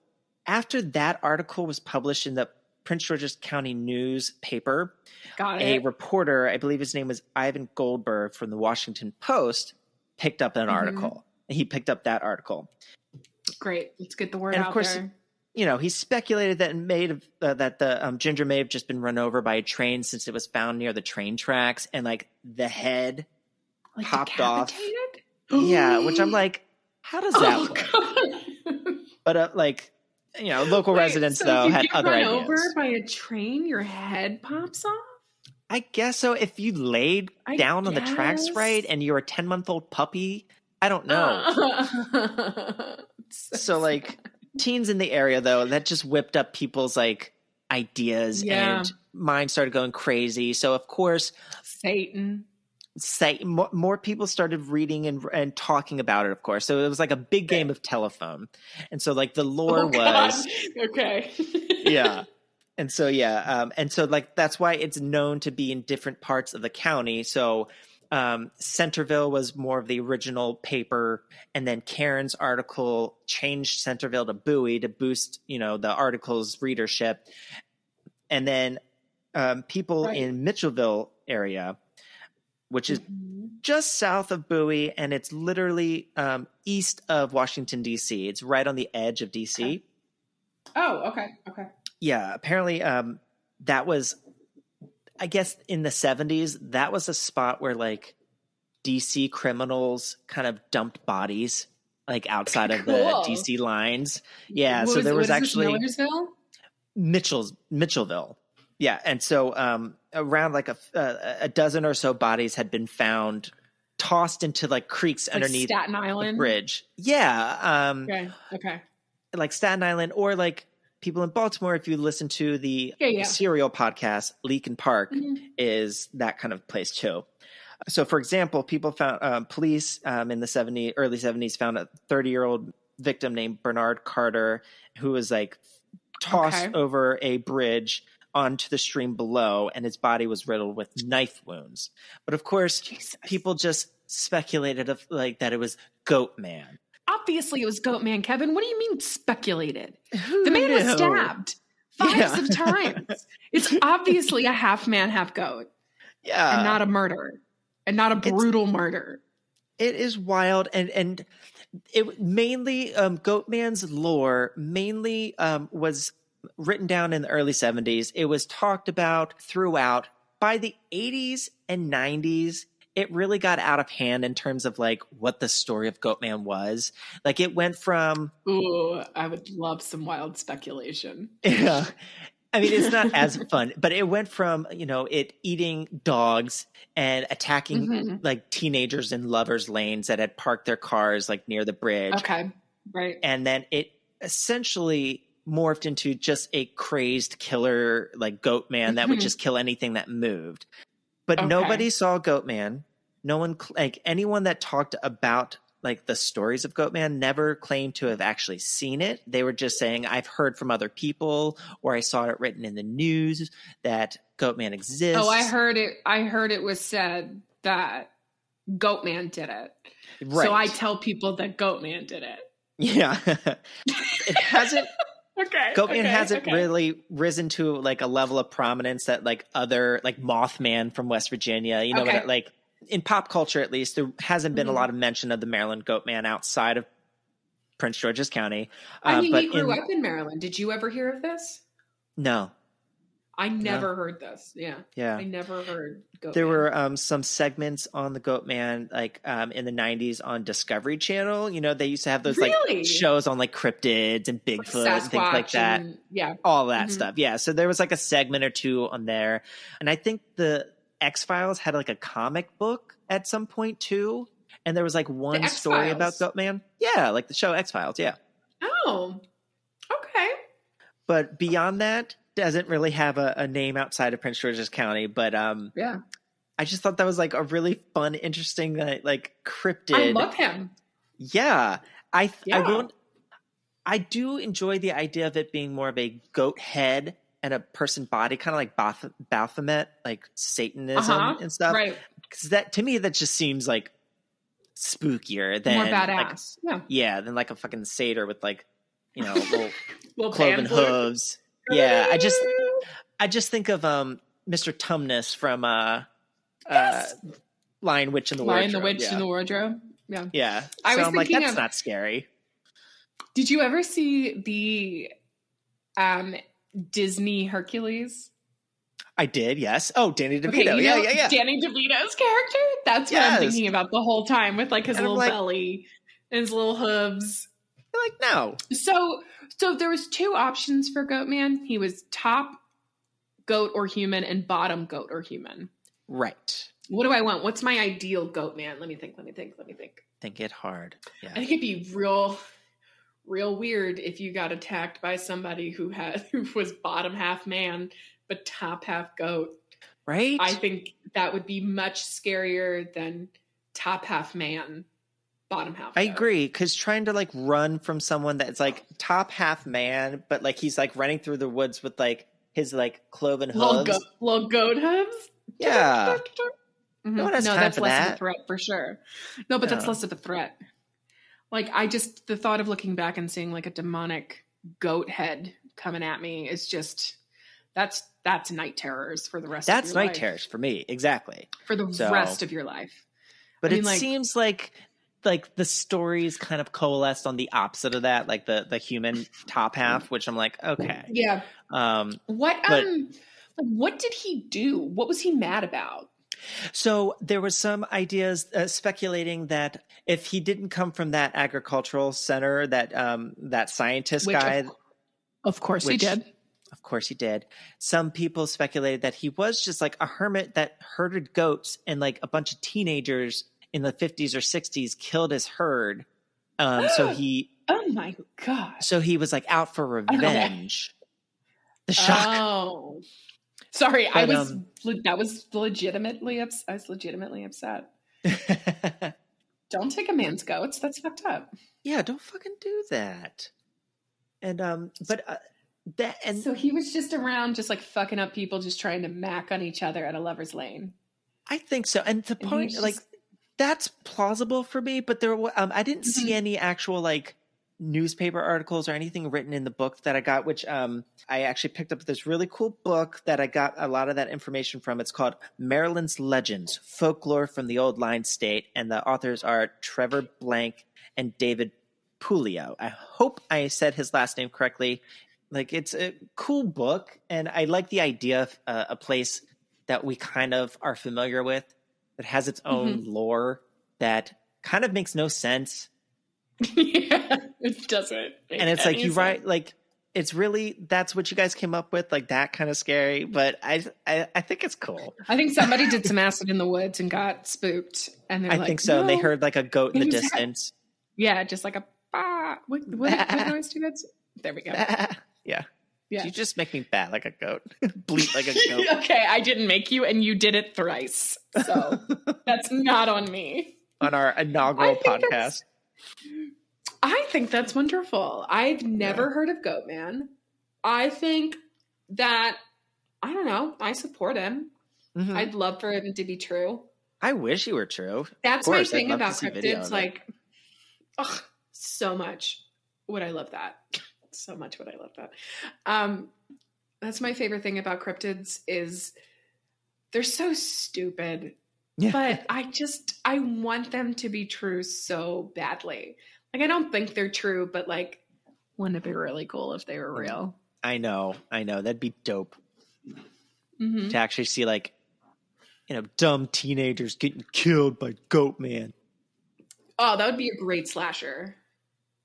Speaker 2: after that article was published in the Prince George's County newspaper, a reporter, I believe his name was Ivan Goldberg from the Washington Post, picked up an article. He picked up that article.
Speaker 1: Great. Let's get the word
Speaker 2: and
Speaker 1: out
Speaker 2: of course,
Speaker 1: there.
Speaker 2: You know, he speculated that the Ginger may have just been run over by a train since it was found near the train tracks, and like the head popped off. Yeah, which I'm like, how does that work? But like, you know, local residents though had other ideas.
Speaker 1: If you get run over by a train, your head pops off?
Speaker 2: I guess so. If you laid down on the tracks right and you're a 10-month-old puppy, I don't know. So like teens in the area though, that just whipped up people's like ideas and minds started going crazy. So of course, more people started reading and talking about it, of course. So it was like a big game of telephone. And so like the lore was
Speaker 1: okay.
Speaker 2: Yeah. And so and so like that's why it's known to be in different parts of the county. So Centerville was more of the original paper, and then Karen's article changed Centerville to Bowie to boost, you know, the article's readership. And then people in Mitchellville area, which is just south of Bowie, and it's literally east of Washington, D.C. It's right on the edge of D.C.
Speaker 1: Okay. Oh, okay.
Speaker 2: Yeah, apparently that was, I guess in the 70s, that was a spot where like DC criminals kind of dumped bodies like outside of the DC lines. Yeah, so there was actually Mitchellville. Yeah, and so around like a dozen or so bodies had been found tossed into like creeks like underneath
Speaker 1: Staten Island
Speaker 2: the bridge. Yeah.
Speaker 1: Okay.
Speaker 2: Like Staten Island, or like people in Baltimore, if you listen to the serial podcast, Leakin Park is that kind of place too. So for example, people found police in the early 70s found a 30-year-old victim named Bernard Carter who was like tossed over a bridge onto the stream below, and his body was riddled with knife wounds. But of course, people just speculated of like that it was Goatman.
Speaker 1: Obviously, it was Goatman, Kevin. What do you mean speculated? The man was stabbed 5 of times. It's obviously a half man, half goat.
Speaker 2: Yeah,
Speaker 1: and not a murder, and not a brutal murder.
Speaker 2: It is wild, and it mainly Goatman's lore mainly was written down in the early 70s. It was talked about throughout. By the 80s and 90s, it really got out of hand in terms of like what the story of Goatman was. Like it went from...
Speaker 1: Ooh, I would love some wild speculation.
Speaker 2: Yeah. I mean, it's not as fun, but it went from, you know, it eating dogs and attacking like teenagers in lovers' lanes that had parked their cars like near the bridge.
Speaker 1: Okay. Right.
Speaker 2: And then it essentially morphed into just a crazed killer like Goatman that would just kill anything that moved. But nobody saw Goatman. No one, like anyone that talked about like the stories of Goatman never claimed to have actually seen it. They were just saying, I've heard from other people, or I saw it written in the news that Goatman exists.
Speaker 1: Oh, I heard it was said that Goatman did it.
Speaker 2: Right.
Speaker 1: So I tell people that Goatman did it.
Speaker 2: Yeah. It hasn't. Goatman hasn't
Speaker 1: okay.
Speaker 2: really risen to like a level of prominence that like other like Mothman from West Virginia, you know, but like in pop culture at least, there hasn't been a lot of mention of the Maryland Goatman outside of Prince George's County.
Speaker 1: I mean,
Speaker 2: but
Speaker 1: you grew up in Maryland. Did you ever hear of this?
Speaker 2: No.
Speaker 1: I never heard this. Yeah.
Speaker 2: Yeah.
Speaker 1: I never heard Goatman.
Speaker 2: There were some segments on the Goatman, like in the 90s on Discovery Channel. You know, they used to have those like shows on like cryptids and Bigfoot
Speaker 1: like
Speaker 2: and things like that.
Speaker 1: Yeah.
Speaker 2: All that stuff. Yeah. So there was like a segment or two on there. And I think the X-Files had like a comic book at some point too. And there was like one story about Goatman. Yeah. Like the show X-Files. Yeah.
Speaker 1: Oh, okay.
Speaker 2: But beyond that, doesn't really have a name outside of Prince George's County. But
Speaker 1: yeah,
Speaker 2: I just thought that was like a really fun, interesting, like cryptid.
Speaker 1: I love him.
Speaker 2: Yeah. I do enjoy the idea of it being more of a goat head and a person body, kind of like Baphomet, like Satanism and stuff.
Speaker 1: Right.
Speaker 2: Because that, to me, that just seems like spookier than
Speaker 1: more badass.
Speaker 2: Like, yeah, than like a fucking satyr with like, you know, little cloven hooves. Yeah, I just think of Mr. Tumnus from Lion, Witch, and the Wardrobe.
Speaker 1: Lion, the Witch, and the Wardrobe. Yeah.
Speaker 2: Yeah. So
Speaker 1: I'm
Speaker 2: like, that's not scary.
Speaker 1: Did you ever see the Disney Hercules?
Speaker 2: I did, yes. Oh, Danny DeVito. Okay, yeah.
Speaker 1: Danny DeVito's character? That's what I'm thinking about the whole time, with like his little belly and his little hooves.
Speaker 2: I'm like, no.
Speaker 1: So there was two options for Goatman. He was top goat or human and bottom goat or human.
Speaker 2: Right.
Speaker 1: What do I want? What's my ideal Goatman? Let me think.
Speaker 2: Think it hard. Yeah.
Speaker 1: I think it'd be real weird if you got attacked by somebody who was bottom half man but top half goat.
Speaker 2: Right?
Speaker 1: I think that would be much scarier than top half man, bottom half goat.
Speaker 2: I agree, because trying to like run from someone that's like top half man, but like he's like running through the woods with like his like cloven hooves.
Speaker 1: Little goat hooves?
Speaker 2: Yeah.
Speaker 1: Mm-hmm. No, that's less of a threat for sure. No, but that's less of a threat. Like, the thought of looking back and seeing like a demonic goat head coming at me is just, that's night terrors for the rest of your life. That's
Speaker 2: night terrors for me, exactly.
Speaker 1: For the rest of your life.
Speaker 2: But it seems like the stories kind of coalesced on the opposite of that, like the human top half, which I'm like, okay.
Speaker 1: Yeah. What did he do? What was he mad about?
Speaker 2: So there was some ideas speculating that if he didn't come from that agricultural center, that scientist guy,
Speaker 1: of course he did.
Speaker 2: Of course he did. Some people speculated that he was just like a hermit that herded goats, and like a bunch of teenagers in the 50s or 60s killed his herd. So he,
Speaker 1: oh my God.
Speaker 2: So he was like out for revenge. Okay. The shock.
Speaker 1: Oh. Sorry, but, I was legitimately upset. Don't take a man's goats. That's fucked up.
Speaker 2: Yeah, don't fucking do that. And so
Speaker 1: he was just around, just like fucking up people, just trying to mac on each other at a lover's lane.
Speaker 2: I think so. And the point, like, that's plausible for me. But I didn't see any actual like newspaper articles or anything written in the book that I got, which I actually picked up this really cool book that I got a lot of that information from. It's called Maryland's Legends, Folklore from the Old Line State, and the authors are Trevor Blank and David Pulio. I hope I said his last name correctly. Like, it's a cool book, and I like the idea of a place that we kind of are familiar with that has its own lore that kind of makes no sense.
Speaker 1: Yeah, it doesn't.
Speaker 2: And it's like, you write, like, it's really, that's what you guys came up with, like that kind of scary, but I think it's cool.
Speaker 1: I think somebody did some acid in the woods and got spooked, and they're
Speaker 2: I think so. No. And they heard like a goat in the distance.
Speaker 1: Yeah, just like a what noise do that? There we go.
Speaker 2: Yeah. You just make me bat like a goat. Bleat like a goat.
Speaker 1: Okay, I didn't make you, and you did it thrice. So that's not on me.
Speaker 2: On our inaugural podcast.
Speaker 1: I think that's wonderful. I've never heard of Goatman. I think that, I don't know, I support him. I'd love for him to be true.
Speaker 2: I wish you were true.
Speaker 1: That's
Speaker 2: Of course,
Speaker 1: my thing
Speaker 2: I'd love
Speaker 1: about
Speaker 2: to see video
Speaker 1: cryptids.
Speaker 2: of it.
Speaker 1: Like, oh, so much would I love that. So much would I love that. That's my favorite thing about cryptids is they're so stupid.
Speaker 2: Yeah.
Speaker 1: But I want them to be true so badly. Like, I don't think they're true, but like, wouldn't it be really cool if they were real?
Speaker 2: I know. That'd be dope.
Speaker 1: Mm-hmm.
Speaker 2: To actually see, like, dumb teenagers getting killed by Goatman.
Speaker 1: Oh, that would be a great slasher.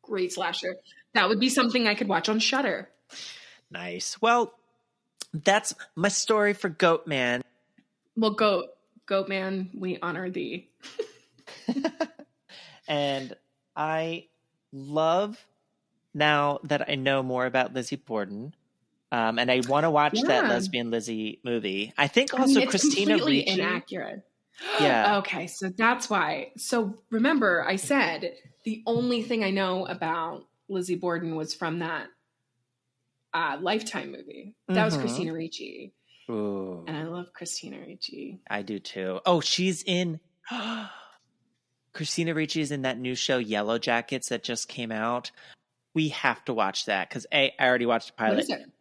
Speaker 1: Great slasher. That would be something I could watch on Shudder.
Speaker 2: Nice. Well, that's my story for Goatman.
Speaker 1: Well, Goatman, we honor thee.
Speaker 2: And I love, now that I know more about Lizzie Borden, and I want to watch that Lesbian Lizzie movie. I think also
Speaker 1: it's
Speaker 2: Christina
Speaker 1: completely
Speaker 2: Ricci.
Speaker 1: Inaccurate.
Speaker 2: Yeah.
Speaker 1: Okay, so that's why. So remember, I said the only thing I know about Lizzie Borden was from that Lifetime movie. That was Christina Ricci.
Speaker 2: Ooh.
Speaker 1: And I love Christina Ricci.
Speaker 2: I do too. Oh, she's in... Christina Ricci is in that new show Yellow Jackets that just came out. We have to watch that because I already watched the pilot.
Speaker 1: What is it?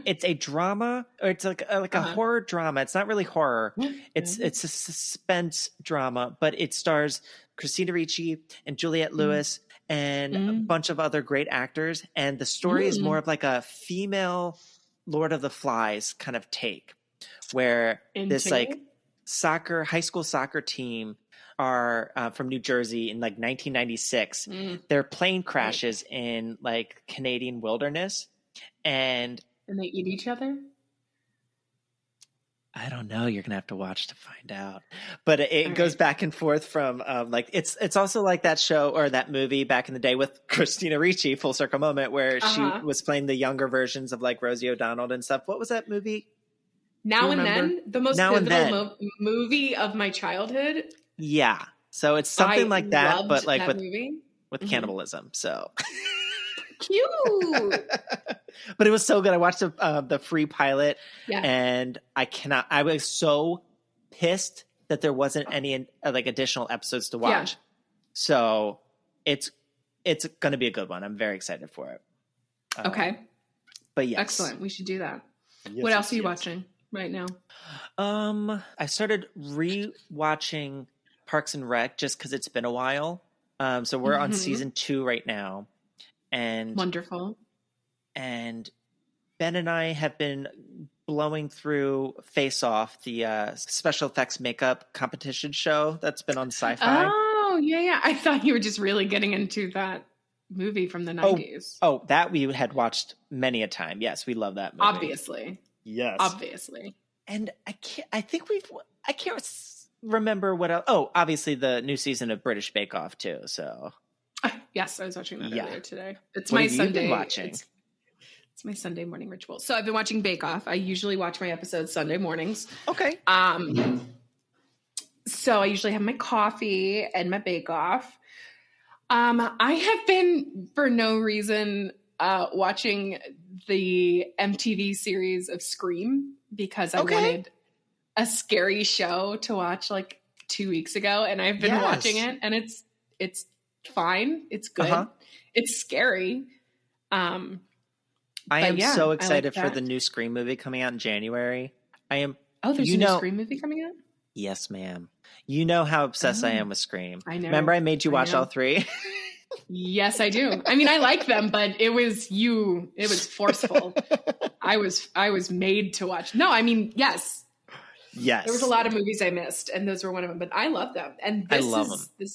Speaker 2: It's a drama, or it's like a horror drama. It's not really horror. It's a suspense drama, but it stars Christina Ricci and Juliette Lewis and a bunch of other great actors. And the story is more of like a female Lord of the Flies kind of take, where this like high school soccer team are from New Jersey in like 1996. Their plane crashes in like Canadian wilderness. And
Speaker 1: they eat each other?
Speaker 2: I don't know. You're gonna have to watch to find out. But it goes back and forth from like it's also like that show or that movie back in the day with Christina Ricci, Full Circle Moment, where she was playing the younger versions of like Rosie O'Donnell and stuff. What was that movie?
Speaker 1: Now and Then, the most pivotal movie of my childhood.
Speaker 2: Yeah, so it's something like that, but like with cannibalism. So.
Speaker 1: Cute.
Speaker 2: But it was so good. I watched the free pilot, and I was so pissed that there wasn't any like additional episodes to watch. Yeah. So it's going to be a good one. I'm very excited for it.
Speaker 1: Okay.
Speaker 2: But yes.
Speaker 1: Excellent. We should do that. Yes, what else are you watching right now?
Speaker 2: I started re-watching Parks and Rec just because it's been a while. So we're on season 2 right now. And
Speaker 1: wonderful.
Speaker 2: And Ben and I have been blowing through Face Off, the special effects makeup competition show that's been on Sci-Fi.
Speaker 1: Oh, yeah. I thought you were just really getting into that movie from the 90s.
Speaker 2: Oh, that we had watched many a time. Yes, we love that movie.
Speaker 1: Obviously.
Speaker 2: Yes.
Speaker 1: Obviously.
Speaker 2: And I can't remember what else. Oh, obviously the new season of British Bake Off too, so...
Speaker 1: Yes, I was watching that earlier today. It's my Sunday
Speaker 2: watching.
Speaker 1: It's my Sunday morning ritual. So I've been watching Bake Off. I usually watch my episodes Sunday mornings.
Speaker 2: Okay.
Speaker 1: So I usually have my coffee and my Bake Off. I have been, for no reason, watching the MTV series of Scream because I wanted a scary show to watch like 2 weeks ago, and I've been watching it, and it's fine. It's good. It's scary.
Speaker 2: I am so excited for the new Scream movie coming out in January. I am.
Speaker 1: Oh, there's a new Scream movie coming out?
Speaker 2: Yes, ma'am. You know how obsessed I am with Scream.
Speaker 1: I know.
Speaker 2: Remember I made you watch all 3?
Speaker 1: Yes, I do. I mean, I like them, but it was forceful. I was made to watch. No, I mean, yes.
Speaker 2: Yes.
Speaker 1: There was a lot of movies I missed, and those were one of them, but I love them. And I love them.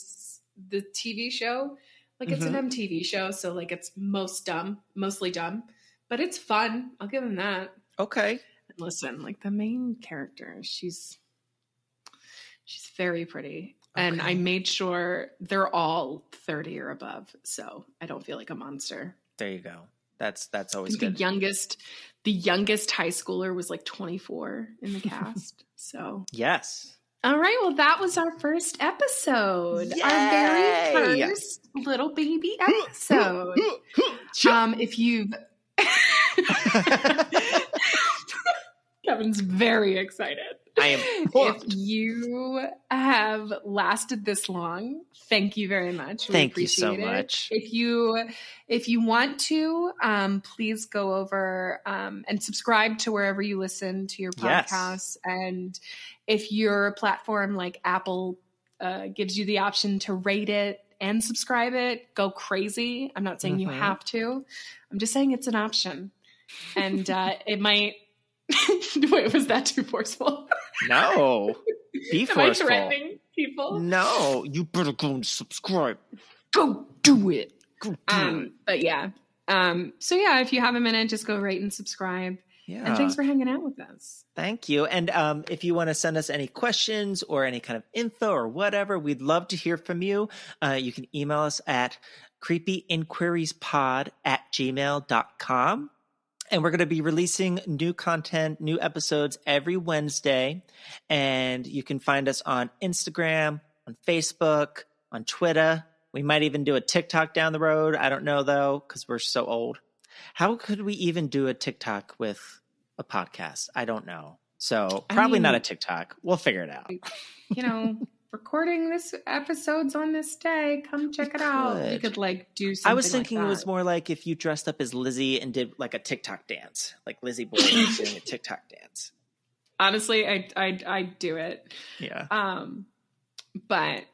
Speaker 1: The TV show, like it's an MTV show, so like it's mostly dumb, but it's fun. I'll give them that.
Speaker 2: Okay.
Speaker 1: And listen, like the main character, she's very pretty, and I made sure they're all 30 or above, so I don't feel like a monster.
Speaker 2: There you go. That's always good.
Speaker 1: The youngest high schooler was like 24 in the cast. So
Speaker 2: yes.
Speaker 1: All right. Well, that was our first episode.
Speaker 2: Yay!
Speaker 1: Our very first little baby episode. If you've Kevin's very excited.
Speaker 2: I am
Speaker 1: If you have lasted this long, thank you very much. We
Speaker 2: Thank you so
Speaker 1: appreciate it.
Speaker 2: much.
Speaker 1: If you want to, please go over and subscribe to wherever you listen to your podcasts.
Speaker 2: Yes.
Speaker 1: And if your platform like Apple gives you the option to rate it and subscribe it, go crazy. I'm not saying you have to. I'm just saying it's an option. And it might... Wait, was that too forceful?
Speaker 2: No. Be forceful.
Speaker 1: Am I threatening people?
Speaker 2: No. You better go and subscribe.
Speaker 1: Go do it.
Speaker 2: Go do it.
Speaker 1: But yeah. So yeah, if you have a minute, just go rate and subscribe.
Speaker 2: Yeah.
Speaker 1: And thanks for hanging out with us.
Speaker 2: Thank you. And if you want to send us any questions or any kind of info or whatever, we'd love to hear from you. You can email us at creepyinquiriespod@gmail.com. And we're going to be releasing new content, new episodes every Wednesday. And you can find us on Instagram, on Facebook, on Twitter. We might even do a TikTok down the road. I don't know, though, because we're so old. How could we even do a TikTok with a podcast? I don't know. So probably not a TikTok. We'll figure it out.
Speaker 1: Recording this episodes on this day. Come check it out. We could like do something.
Speaker 2: I was thinking
Speaker 1: like that.
Speaker 2: It was more like if you dressed up as Lizzie and did like a TikTok dance, like Lizzie Borden doing a TikTok dance.
Speaker 1: Honestly, I'd do it.
Speaker 2: Yeah.
Speaker 1: But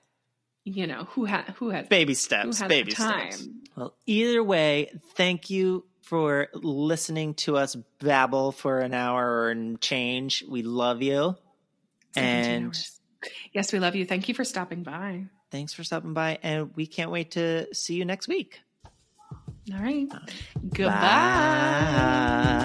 Speaker 1: who has
Speaker 2: baby steps? Baby
Speaker 1: time?
Speaker 2: Steps. Well, either way, thank you for listening to us babble for an hour and change. We love you.
Speaker 1: 17 hours. Yes, we love you. Thank you for stopping by.
Speaker 2: Thanks for stopping by, and we can't wait to see you next week.
Speaker 1: All right. Goodbye.
Speaker 2: Bye.